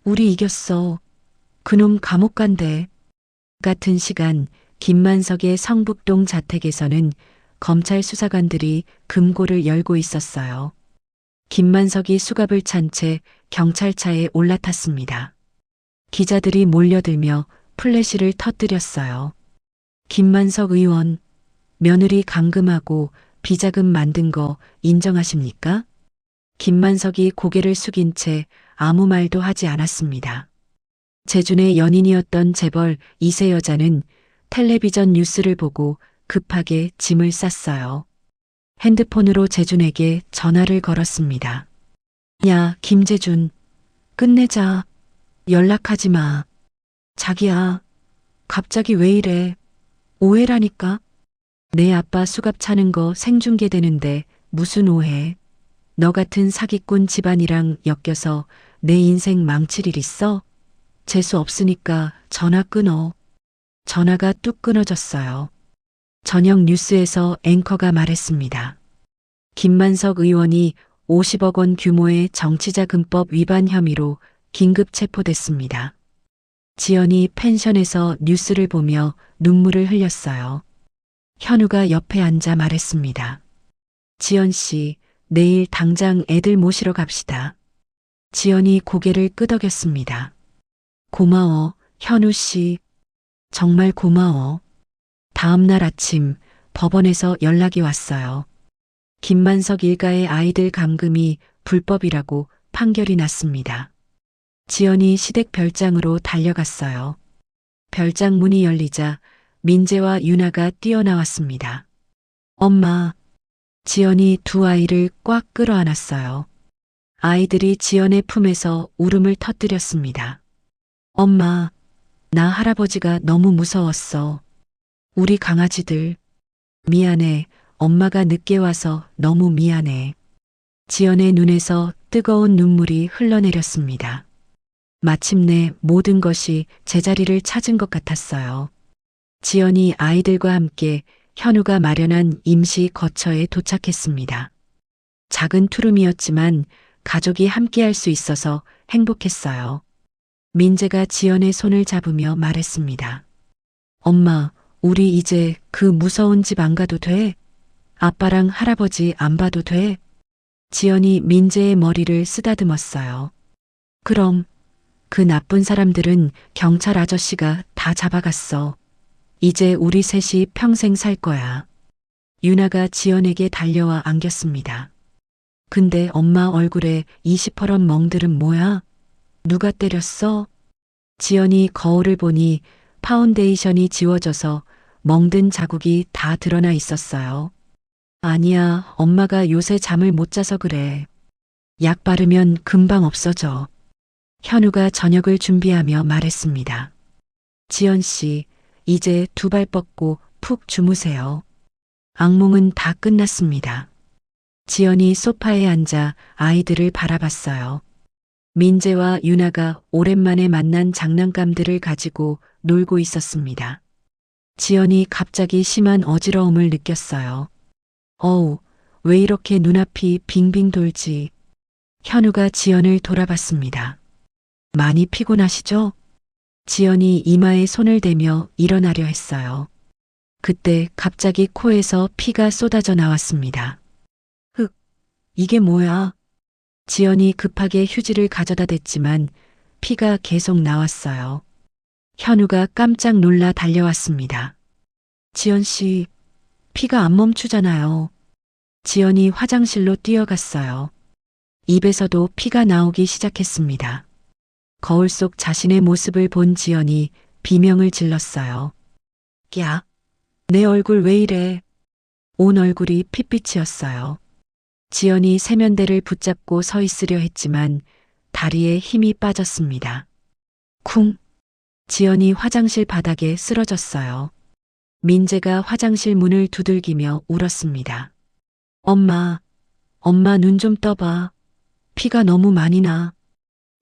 우리 이겼어. 그놈 감옥 간대. 같은 시간 김만석의 성북동 자택에서는 검찰 수사관들이 금고를 열고 있었어요. 김만석이 수갑을 찬 채 경찰차에 올라탔습니다. 기자들이 몰려들며 플래시를 터뜨렸어요. 김만석 의원, 며느리 감금하고 비자금 만든 거 인정하십니까? 김만석이 고개를 숙인 채 아무 말도 하지 않았습니다. 재준의 연인이었던 재벌 2세 여자는 텔레비전 뉴스를 보고 급하게 짐을 쌌어요. 핸드폰으로 재준에게 전화를 걸었습니다. 야, 김재준. 끝내자. 연락하지 마. 자기야. 갑자기 왜 이래? 오해라니까? 내 아빠 수갑 차는 거 생중계되는데 무슨 오해? 너 같은 사기꾼 집안이랑 엮여서 내 인생 망칠 일 있어? 재수 없으니까 전화 끊어. 전화가 뚝 끊어졌어요. 저녁 뉴스에서 앵커가 말했습니다. 김만석 의원이 50억 원 규모의 정치자금법 위반 혐의로 긴급 체포됐습니다. 지연이 펜션에서 뉴스를 보며 눈물을 흘렸어요. 현우가 옆에 앉아 말했습니다. 지연 씨, 내일 당장 애들 모시러 갑시다. 지연이 고개를 끄덕였습니다. 고마워, 현우 씨. 정말 고마워. 다음 날 아침 법원에서 연락이 왔어요. 김만석 일가의 아이들 감금이 불법이라고 판결이 났습니다. 지연이 시댁 별장으로 달려갔어요. 별장 문이 열리자 민재와 유나가 뛰어나왔습니다. 엄마. 지연이 두 아이를 꽉 끌어안았어요. 아이들이 지연의 품에서 울음을 터뜨렸습니다. 엄마, 나 할아버지가 너무 무서웠어. 우리 강아지들. 미안해. 엄마가 늦게 와서 너무 미안해. 지연의 눈에서 뜨거운 눈물이 흘러내렸습니다. 마침내 모든 것이 제자리를 찾은 것 같았어요. 지연이 아이들과 함께 현우가 마련한 임시 거처에 도착했습니다. 작은 투룸이었지만 가족이 함께할 수 있어서 행복했어요. 민재가 지연의 손을 잡으며 말했습니다. 엄마, 우리 이제 그 무서운 집 안 가도 돼? 아빠랑 할아버지 안 봐도 돼? 지연이 민재의 머리를 쓰다듬었어요. 그럼 그 나쁜 사람들은 경찰 아저씨가 다 잡아갔어. 이제 우리 셋이 평생 살 거야. 유나가 지연에게 달려와 안겼습니다. 근데 엄마 얼굴에 이 시퍼런 멍들은 뭐야? 누가 때렸어? 지연이 거울을 보니 파운데이션이 지워져서 멍든 자국이 다 드러나 있었어요. 아니야, 엄마가 요새 잠을 못 자서 그래. 약 바르면 금방 없어져. 현우가 저녁을 준비하며 말했습니다. 지연 씨, 이제 두 발 뻗고 푹 주무세요. 악몽은 다 끝났습니다. 지연이 소파에 앉아 아이들을 바라봤어요. 민재와 유나가 오랜만에 만난 장난감들을 가지고 놀고 있었습니다. 지연이 갑자기 심한 어지러움을 느꼈어요. 어우, 왜 이렇게 눈앞이 빙빙 돌지? 현우가 지연을 돌아봤습니다. 많이 피곤하시죠? 지연이 이마에 손을 대며 일어나려 했어요. 그때 갑자기 코에서 피가 쏟아져 나왔습니다. 흑, 이게 뭐야? 지연이 급하게 휴지를 가져다 댔지만 피가 계속 나왔어요. 현우가 깜짝 놀라 달려왔습니다. 지연 씨, 피가 안 멈추잖아요. 지연이 화장실로 뛰어갔어요. 입에서도 피가 나오기 시작했습니다. 거울 속 자신의 모습을 본 지연이 비명을 질렀어요. 야, 내 얼굴 왜 이래? 온 얼굴이 핏빛이었어요. 지연이 세면대를 붙잡고 서 있으려 했지만 다리에 힘이 빠졌습니다. 쿵! 지연이 화장실 바닥에 쓰러졌어요. 민재가 화장실 문을 두들기며 울었습니다. 엄마, 엄마 눈 좀 떠봐. 피가 너무 많이 나.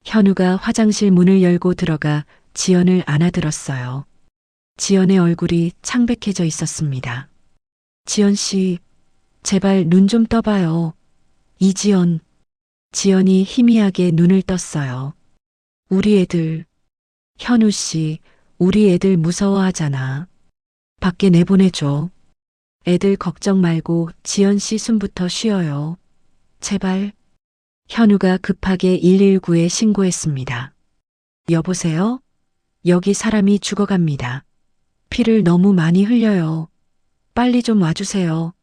현우가 화장실 문을 열고 들어가 지연을 안아들었어요. 지연의 얼굴이 창백해져 있었습니다. 지연 씨, 제발 눈 좀 떠봐요. 이지연. 지연이 희미하게 눈을 떴어요. 우리 애들. 현우 씨, 우리 애들 무서워하잖아. 밖에 내보내줘. 애들 걱정 말고 지연 씨 숨부터 쉬어요. 제발. 현우가 급하게 119에 신고했습니다. 여보세요? 여기 사람이 죽어갑니다. 피를 너무 많이 흘려요. 빨리 좀 와주세요.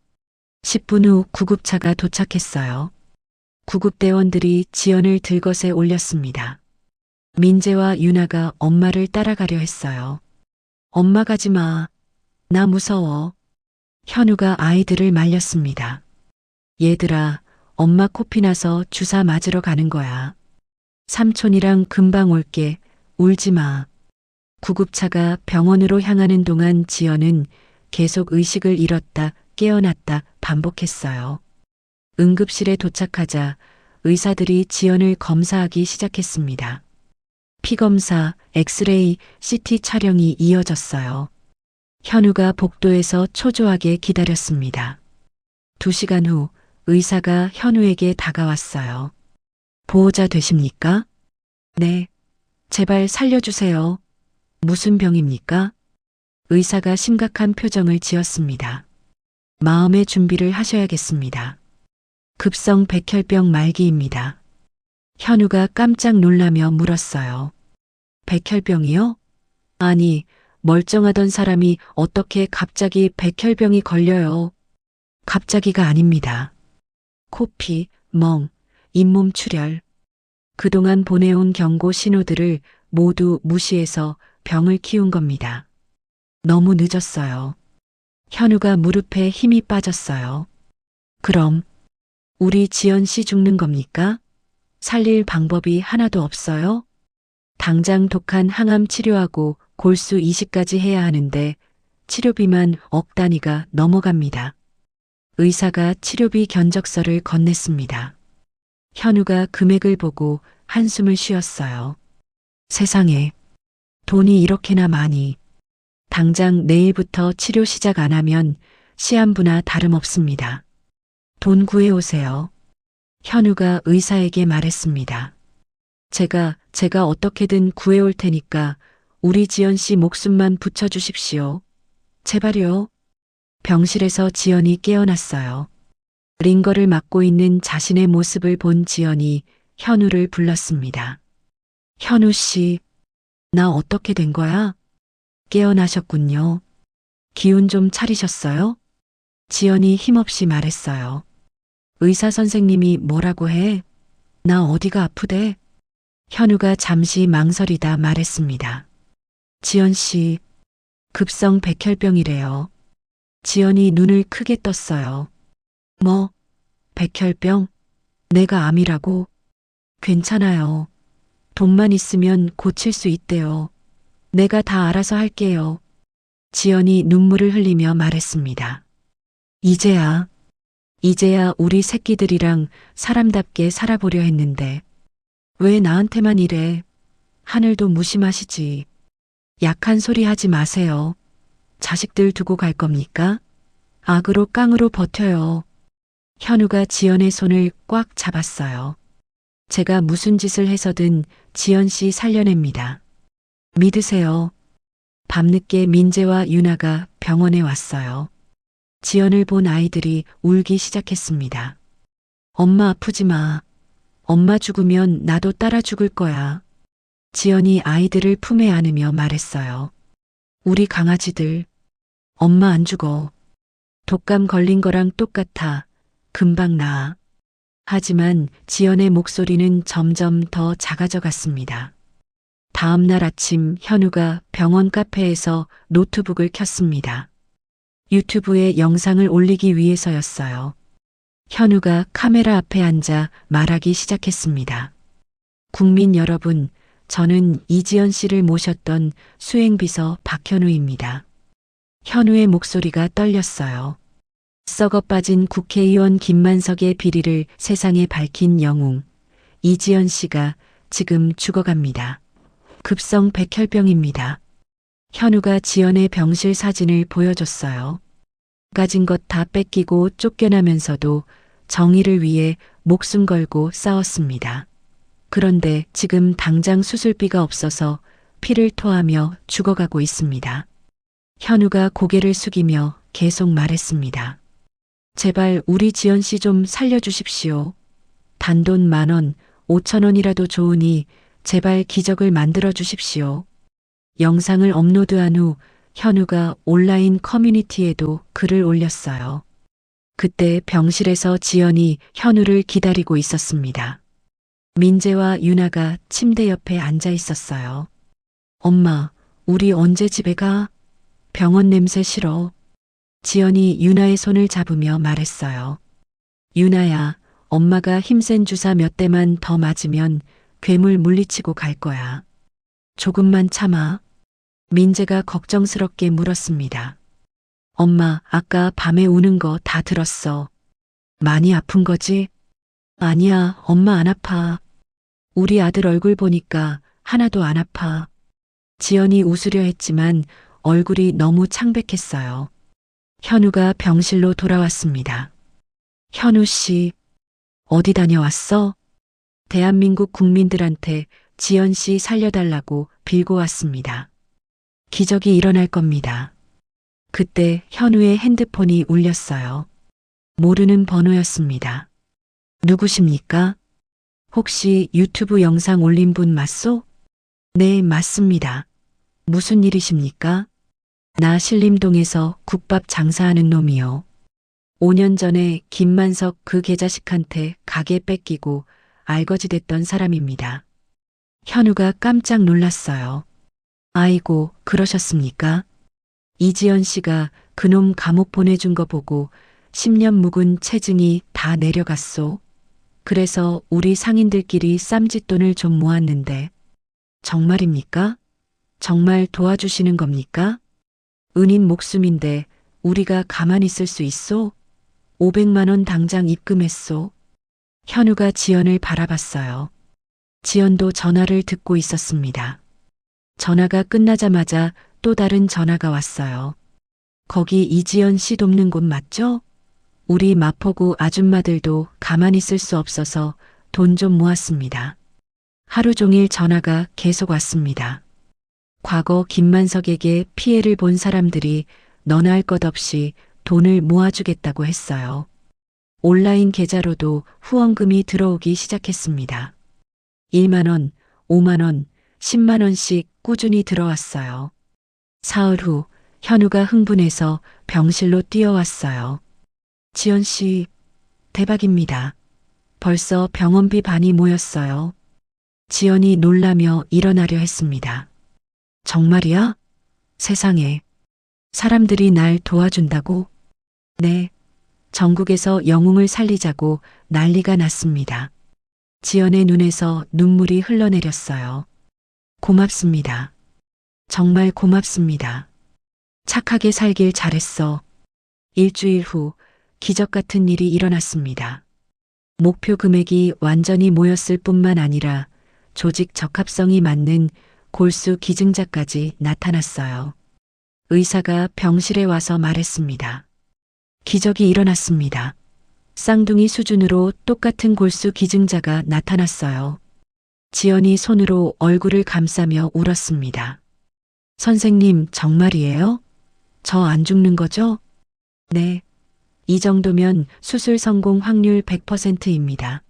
10분 후 구급차가 도착했어요. 구급대원들이 지연을 들것에 올렸습니다. 민재와 유나가 엄마를 따라가려 했어요. 엄마 가지 마. 나 무서워. 현우가 아이들을 말렸습니다. 얘들아, 엄마 코피 나서 주사 맞으러 가는 거야. 삼촌이랑 금방 올게. 울지 마. 구급차가 병원으로 향하는 동안 지연은 계속 의식을 잃었다 깨어났다 반복했어요. 응급실에 도착하자 의사들이 지연을 검사하기 시작했습니다. 피검사, 엑스레이, CT 촬영이 이어졌어요. 현우가 복도에서 초조하게 기다렸습니다. 2시간 후 의사가 현우에게 다가왔어요. 보호자 되십니까? 네. 제발 살려주세요. 무슨 병입니까? 의사가 심각한 표정을 지었습니다. 마음의 준비를 하셔야겠습니다. 급성 백혈병 말기입니다. 현우가 깜짝 놀라며 물었어요. 백혈병이요? 아니, 멀쩡하던 사람이 어떻게 갑자기 백혈병이 걸려요? 갑자기가 아닙니다. 코피, 멍, 잇몸 출혈. 그동안 보내온 경고 신호들을 모두 무시해서 병을 키운 겁니다. 너무 늦었어요. 현우가 무릎에 힘이 빠졌어요. 그럼 우리 지연 씨 죽는 겁니까? 살릴 방법이 하나도 없어요? 당장 독한 항암 치료하고 골수 이식까지 해야 하는데 치료비만 억 단위가 넘어갑니다. 의사가 치료비 견적서를 건넸습니다. 현우가 금액을 보고 한숨을 쉬었어요. 세상에, 돈이 이렇게나 많이. 당장 내일부터 치료 시작 안 하면 시한부나 다름없습니다. 돈 구해오세요. 현우가 의사에게 말했습니다. 제가 어떻게든 구해올 테니까 우리 지연 씨 목숨만 붙여주십시오. 제발요. 병실에서 지연이 깨어났어요. 링거를 맡고 있는 자신의 모습을 본 지연이 현우를 불렀습니다. 현우 씨, 나 어떻게 된 거야? 깨어나셨군요. 기운 좀 차리셨어요? 지연이 힘없이 말했어요. 의사 선생님이 뭐라고 해? 나 어디가 아프대? 현우가 잠시 망설이다 말했습니다. 지연 씨, 급성 백혈병이래요. 지연이 눈을 크게 떴어요. 뭐, 백혈병? 내가 암이라고? 괜찮아요. 돈만 있으면 고칠 수 있대요. 내가 다 알아서 할게요. 지연이 눈물을 흘리며 말했습니다. 이제야 우리 새끼들이랑 사람답게 살아보려 했는데 왜 나한테만 이래? 하늘도 무심하시지. 약한 소리 하지 마세요. 자식들 두고 갈 겁니까? 악으로 깡으로 버텨요. 현우가 지연의 손을 꽉 잡았어요. 제가 무슨 짓을 해서든 지연 씨 살려냅니다. 믿으세요. 밤늦게 민재와 유나가 병원에 왔어요. 지연을 본 아이들이 울기 시작했습니다. 엄마 아프지 마. 엄마 죽으면 나도 따라 죽을 거야. 지연이 아이들을 품에 안으며 말했어요. 우리 강아지들. 엄마 안 죽어. 독감 걸린 거랑 똑같아. 금방 나아. 하지만 지연의 목소리는 점점 더 작아져 갔습니다. 다음 날 아침 현우가 병원 카페에서 노트북을 켰습니다. 유튜브에 영상을 올리기 위해서였어요. 현우가 카메라 앞에 앉아 말하기 시작했습니다. 국민 여러분, 저는 이지연 씨를 모셨던 수행비서 박현우입니다. 현우의 목소리가 떨렸어요. 썩어 빠진 국회의원 김만석의 비리를 세상에 밝힌 영웅, 이지연 씨가 지금 죽어갑니다. 급성 백혈병입니다. 현우가 지연의 병실 사진을 보여줬어요. 가진 것 다 뺏기고 쫓겨나면서도 정의를 위해 목숨 걸고 싸웠습니다. 그런데 지금 당장 수술비가 없어서 피를 토하며 죽어가고 있습니다. 현우가 고개를 숙이며 계속 말했습니다. 제발 우리 지연 씨 좀 살려주십시오. 단돈 10,000원, 5,000원이라도 좋으니 제발 기적을 만들어 주십시오. 영상을 업로드한 후 현우가 온라인 커뮤니티에도 글을 올렸어요. 그때 병실에서 지연이 현우를 기다리고 있었습니다. 민재와 유나가 침대 옆에 앉아 있었어요. 엄마, 우리 언제 집에 가? 병원 냄새 싫어. 지연이 유나의 손을 잡으며 말했어요. 유나야, 엄마가 힘센 주사 몇 대만 더 맞으면 괴물 물리치고 갈 거야. 조금만 참아. 민재가 걱정스럽게 물었습니다. 엄마, 아까 밤에 우는 거 다 들었어. 많이 아픈 거지? 아니야, 엄마 안 아파. 우리 아들 얼굴 보니까 하나도 안 아파. 지연이 웃으려 했지만 얼굴이 너무 창백했어요. 현우가 병실로 돌아왔습니다. 현우 씨, 어디 다녀왔어? 대한민국 국민들한테 지연 씨 살려달라고 빌고 왔습니다. 기적이 일어날 겁니다. 그때 현우의 핸드폰이 울렸어요. 모르는 번호였습니다. 누구십니까? 혹시 유튜브 영상 올린 분 맞소? 네, 맞습니다. 무슨 일이십니까? 나 신림동에서 국밥 장사하는 놈이요. 5년 전에 김만석 그 개자식한테 가게 뺏기고 알거지됐던 사람입니다. 현우가 깜짝 놀랐어요. 아이고, 그러셨습니까? 이지연 씨가 그놈 감옥 보내준 거 보고 10년 묵은 체증이 다 내려갔소. 그래서 우리 상인들끼리 쌈짓돈을 좀 모았는데. 정말입니까? 정말 도와주시는 겁니까? 은인 목숨인데 우리가 가만히 있을 수 있소? 500만 원 당장 입금했소. 현우가 지연을 바라봤어요. 지연도 전화를 듣고 있었습니다. 전화가 끝나자마자 또 다른 전화가 왔어요. 거기 이지연 씨 돕는 곳 맞죠? 우리 마포구 아줌마들도 가만히 있을 수 없어서 돈 좀 모았습니다. 하루 종일 전화가 계속 왔습니다. 과거 김만석에게 피해를 본 사람들이 너나 할 것 없이 돈을 모아주겠다고 했어요. 온라인 계좌로도 후원금이 들어오기 시작했습니다. 1만 원, 5만 원, 10만 원씩 꾸준히 들어왔어요. 사흘 후 현우가 흥분해서 병실로 뛰어왔어요. 지연 씨, 대박입니다. 벌써 병원비 반이 모였어요. 지연이 놀라며 일어나려 했습니다. 정말이야? 세상에. 사람들이 날 도와준다고? 네. 전국에서 영웅을 살리자고 난리가 났습니다. 지연의 눈에서 눈물이 흘러내렸어요. 고맙습니다. 정말 고맙습니다. 착하게 살길 잘했어. 일주일 후 기적 같은 일이 일어났습니다. 목표 금액이 완전히 모였을 뿐만 아니라 조직 적합성이 맞는 골수 기증자까지 나타났어요. 의사가 병실에 와서 말했습니다. 기적이 일어났습니다. 쌍둥이 수준으로 똑같은 골수 기증자가 나타났어요. 지연이 손으로 얼굴을 감싸며 울었습니다. 선생님, 정말이에요? 저 안 죽는 거죠? 네. 이 정도면 수술 성공 확률 100%입니다.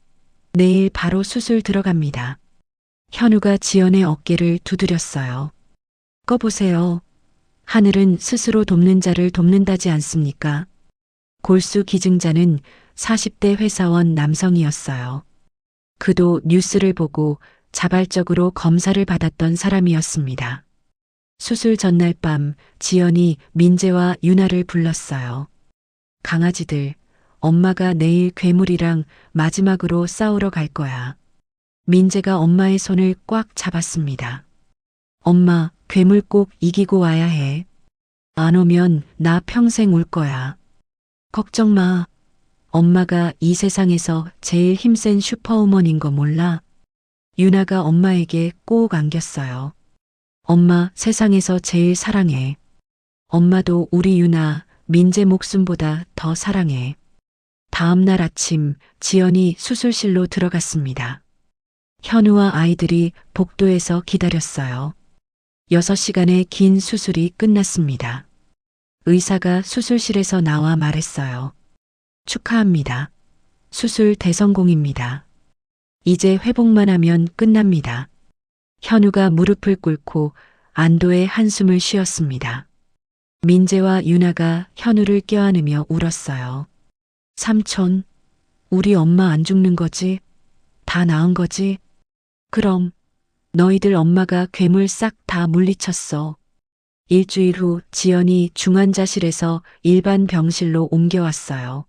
내일 바로 수술 들어갑니다. 현우가 지연의 어깨를 두드렸어요. 꺼보세요. 하늘은 스스로 돕는 자를 돕는다지 않습니까? 골수 기증자는 40대 회사원 남성이었어요. 그도 뉴스를 보고 자발적으로 검사를 받았던 사람이었습니다. 수술 전날 밤 지연이 민재와 유나를 불렀어요. 강아지들, 엄마가 내일 괴물이랑 마지막으로 싸우러 갈 거야. 민재가 엄마의 손을 꽉 잡았습니다. 엄마, 괴물 꼭 이기고 와야 해. 안 오면 나 평생 울 거야. 걱정 마. 엄마가 이 세상에서 제일 힘센 슈퍼우먼인 거 몰라? 유나가 엄마에게 꼭 안겼어요. 엄마 세상에서 제일 사랑해. 엄마도 우리 유나, 민재 목숨보다 더 사랑해. 다음 날 아침 지연이 수술실로 들어갔습니다. 현우와 아이들이 복도에서 기다렸어요. 6시간의 긴 수술이 끝났습니다. 의사가 수술실에서 나와 말했어요. 축하합니다. 수술 대성공입니다. 이제 회복만 하면 끝납니다. 현우가 무릎을 꿇고 안도의 한숨을 쉬었습니다. 민재와 유나가 현우를 껴안으며 울었어요. 삼촌, 우리 엄마 안 죽는 거지? 다 나은 거지? 그럼 너희들 엄마가 괴물 싹 다 물리쳤어. 일주일 후 지연이 중환자실에서 일반 병실로 옮겨왔어요.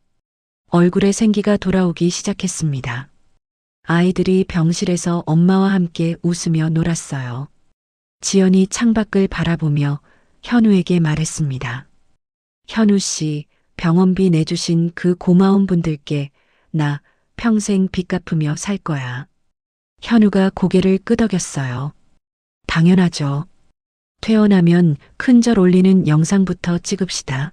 얼굴에 생기가 돌아오기 시작했습니다. 아이들이 병실에서 엄마와 함께 웃으며 놀았어요. 지연이 창밖을 바라보며 현우에게 말했습니다. 현우 씨, 병원비 내주신 그 고마운 분들께 나 평생 빚 갚으며 살 거야. 현우가 고개를 끄덕였어요. 당연하죠. 퇴원하면 큰절 올리는 영상부터 찍읍시다.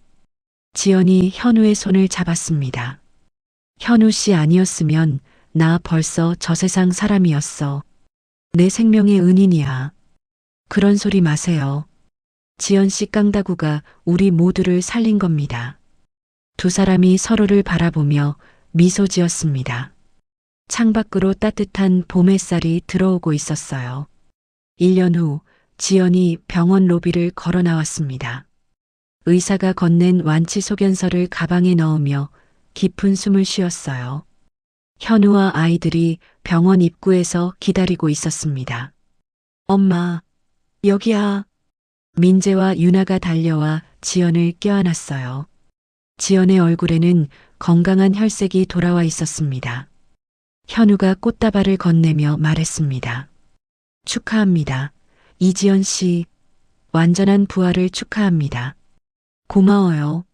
지연이 현우의 손을 잡았습니다. 현우 씨 아니었으면 나 벌써 저 세상 사람이었어. 내 생명의 은인이야. 그런 소리 마세요. 지연 씨 깡다구가 우리 모두를 살린 겁니다. 두 사람이 서로를 바라보며 미소 지었습니다. 창밖으로 따뜻한 봄 햇살이 들어오고 있었어요. 1년 후 지연이 병원 로비를 걸어 나왔습니다. 의사가 건넨 완치 소견서를 가방에 넣으며 깊은 숨을 쉬었어요. 현우와 아이들이 병원 입구에서 기다리고 있었습니다. 엄마, 여기야. 민재와 유나가 달려와 지연을 껴안았어요. 지연의 얼굴에는 건강한 혈색이 돌아와 있었습니다. 현우가 꽃다발을 건네며 말했습니다. 축하합니다. 이지연 씨, 완전한 부활을 축하합니다. 고마워요.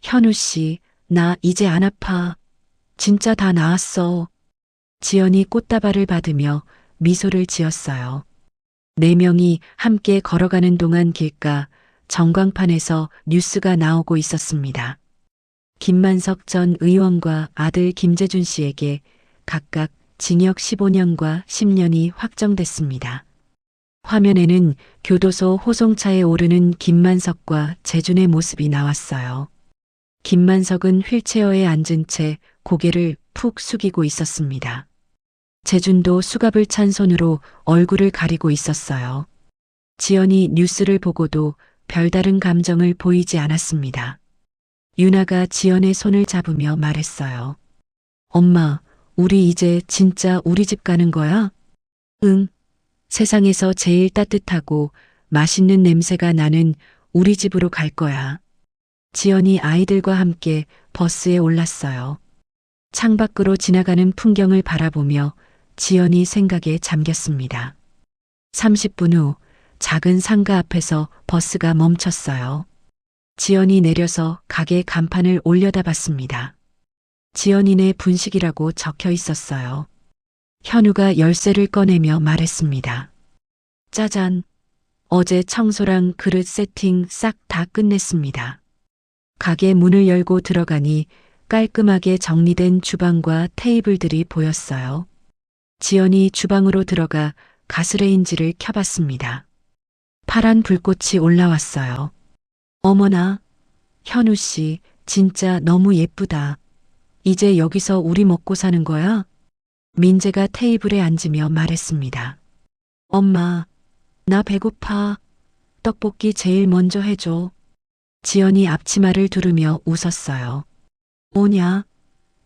현우 씨, 나 이제 안 아파. 진짜 다 나았어. 지연이 꽃다발을 받으며 미소를 지었어요. 4명이 함께 걸어가는 동안 길가 전광판에서 뉴스가 나오고 있었습니다. 김만석 전 의원과 아들 김재준 씨에게 각각 징역 15년과 10년이 확정됐습니다. 화면에는 교도소 호송차에 오르는 김만석과 재준의 모습이 나왔어요. 김만석은 휠체어에 앉은 채 고개를 푹 숙이고 있었습니다. 재준도 수갑을 찬 손으로 얼굴을 가리고 있었어요. 지연이 뉴스를 보고도 별다른 감정을 보이지 않았습니다. 유나가 지연의 손을 잡으며 말했어요. 엄마, 우리 이제 진짜 우리 집 가는 거야? 응. 세상에서 제일 따뜻하고 맛있는 냄새가 나는 우리 집으로 갈 거야. 지연이 아이들과 함께 버스에 올랐어요. 창밖으로 지나가는 풍경을 바라보며 지연이 생각에 잠겼습니다. 30분 후 작은 상가 앞에서 버스가 멈췄어요. 지연이 내려서 가게 간판을 올려다봤습니다. 지연이네 분식이라고 적혀 있었어요. 현우가 열쇠를 꺼내며 말했습니다. 짜잔, 어제 청소랑 그릇 세팅 싹 다 끝냈습니다. 가게 문을 열고 들어가니 깔끔하게 정리된 주방과 테이블들이 보였어요. 지연이 주방으로 들어가 가스레인지를 켜봤습니다. 파란 불꽃이 올라왔어요. 어머나, 현우 씨, 진짜 너무 예쁘다. 이제 여기서 우리 먹고 사는 거야? 민재가 테이블에 앉으며 말했습니다. 엄마, 나 배고파. 떡볶이 제일 먼저 해줘. 지연이 앞치마를 두르며 웃었어요. 뭐냐?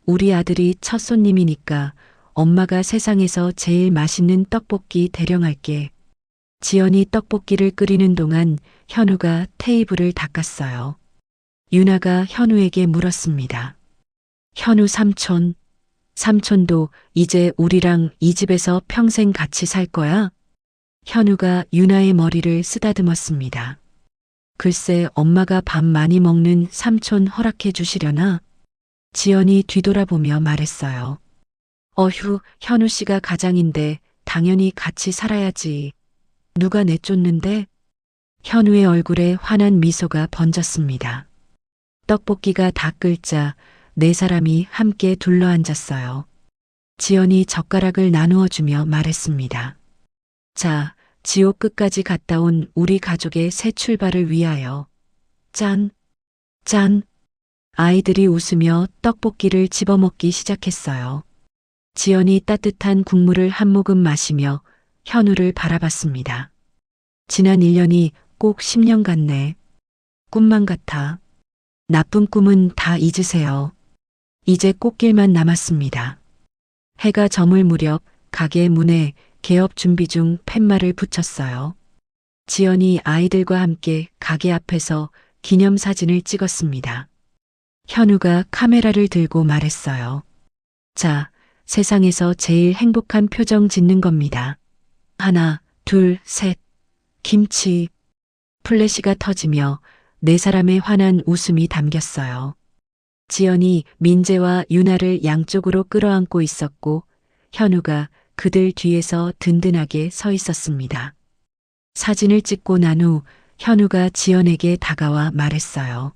우리 아들이 첫 손님이니까 엄마가 세상에서 제일 맛있는 떡볶이 대령할게. 지연이 떡볶이를 끓이는 동안 현우가 테이블을 닦았어요. 유나가 현우에게 물었습니다. 현우 삼촌, 삼촌도 이제 우리랑 이 집에서 평생 같이 살 거야? 현우가 유나의 머리를 쓰다듬었습니다. 글쎄 엄마가 밥 많이 먹는 삼촌 허락해 주시려나? 지연이 뒤돌아보며 말했어요. 어휴, 현우 씨가 가장인데 당연히 같이 살아야지. 누가 내쫓는데? 현우의 얼굴에 환한 미소가 번졌습니다. 떡볶이가 다 끓자 네 사람이 함께 둘러앉았어요. 지연이 젓가락을 나누어 주며 말했습니다. 자, 지옥 끝까지 갔다 온 우리 가족의 새 출발을 위하여. 짠, 짠. 아이들이 웃으며 떡볶이를 집어먹기 시작했어요. 지연이 따뜻한 국물을 한 모금 마시며 현우를 바라봤습니다. 지난 1년이 꼭 10년 같네. 꿈만 같아. 나쁜 꿈은 다 잊으세요. 이제 꽃길만 남았습니다. 해가 저물 무렵 가게 문에 개업 준비 중 팻말을 붙였어요. 지연이 아이들과 함께 가게 앞에서 기념사진을 찍었습니다. 현우가 카메라를 들고 말했어요. 자, 세상에서 제일 행복한 표정 짓는 겁니다. 하나, 둘, 셋. 김치. 플래시가 터지며 네 사람의 환한 웃음이 담겼어요. 지연이 민재와 유나를 양쪽으로 끌어안고 있었고 현우가 그들 뒤에서 든든하게 서 있었습니다. 사진을 찍고 난 후 현우가 지연에게 다가와 말했어요.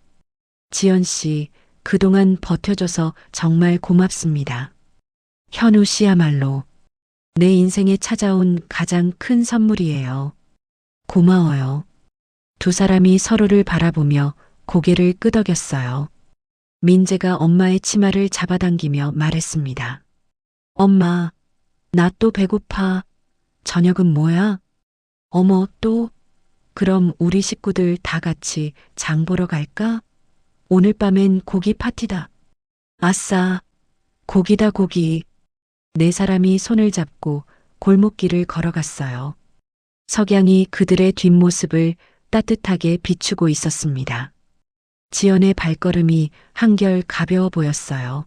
지연 씨, 그동안 버텨줘서 정말 고맙습니다. 현우 씨야말로 내 인생에 찾아온 가장 큰 선물이에요. 고마워요. 두 사람이 서로를 바라보며 고개를 끄덕였어요. 민재가 엄마의 치마를 잡아당기며 말했습니다. 엄마, 나 또 배고파. 저녁은 뭐야? 어머, 또? 그럼 우리 식구들 다 같이 장 보러 갈까? 오늘 밤엔 고기 파티다. 아싸, 고기다 고기. 네 사람이 손을 잡고 골목길을 걸어갔어요. 석양이 그들의 뒷모습을 따뜻하게 비추고 있었습니다. 지연의 발걸음이 한결 가벼워 보였어요.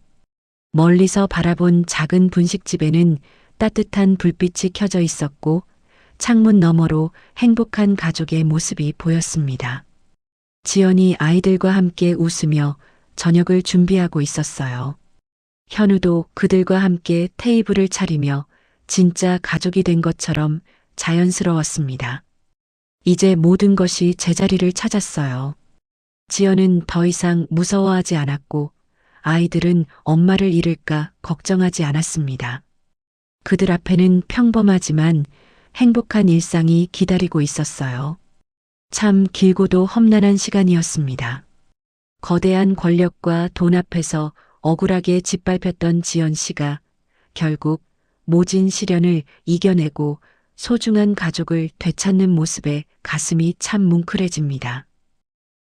멀리서 바라본 작은 분식집에는 따뜻한 불빛이 켜져 있었고 창문 너머로 행복한 가족의 모습이 보였습니다. 지연이 아이들과 함께 웃으며 저녁을 준비하고 있었어요. 현우도 그들과 함께 테이블을 차리며 진짜 가족이 된 것처럼 자연스러웠습니다. 이제 모든 것이 제자리를 찾았어요. 지연은 더 이상 무서워하지 않았고 아이들은 엄마를 잃을까 걱정하지 않았습니다. 그들 앞에는 평범하지만 행복한 일상이 기다리고 있었어요. 참 길고도 험난한 시간이었습니다. 거대한 권력과 돈 앞에서 억울하게 짓밟혔던 지연 씨가 결국 모진 시련을 이겨내고 소중한 가족을 되찾는 모습에 가슴이 참 뭉클해집니다.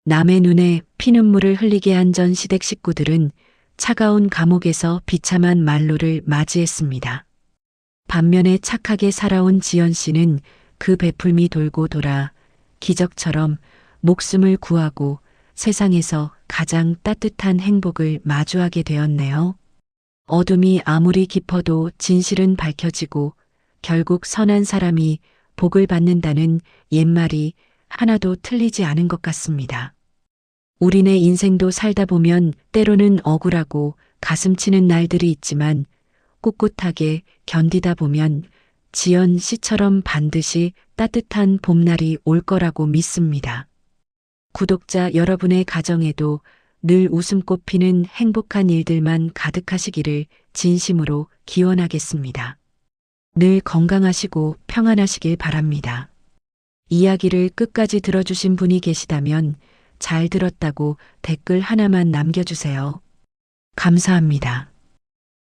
남의 눈에 피눈물을 흘리게 한 전 시댁 식구들은 차가운 감옥에서 비참한 만로를 맞이했습니다. 반면에 착하게 살아온 지연 씨는 그 베풀미 돌고 돌아 기적처럼 목숨을 구하고 세상에서 가장 따뜻한 행복을 마주하게 되었네요. 어둠이 아무리 깊어도 진실은 밝혀지고 결국 선한 사람이 복을 받는다는 옛말이 하나도 틀리지 않은 것 같습니다. 우리네 인생도 살다 보면 때로는 억울하고 가슴 치는 날들이 있지만 꿋꿋하게 견디다 보면 지연 씨처럼 반드시 따뜻한 봄날이 올 거라고 믿습니다. 구독자 여러분의 가정에도 늘 웃음꽃 피는 행복한 일들만 가득하시기를 진심으로 기원하겠습니다. 늘 건강하시고 평안하시길 바랍니다. 이야기를 끝까지 들어주신 분이 계시다면 잘 들었다고 댓글 하나만 남겨주세요. 감사합니다.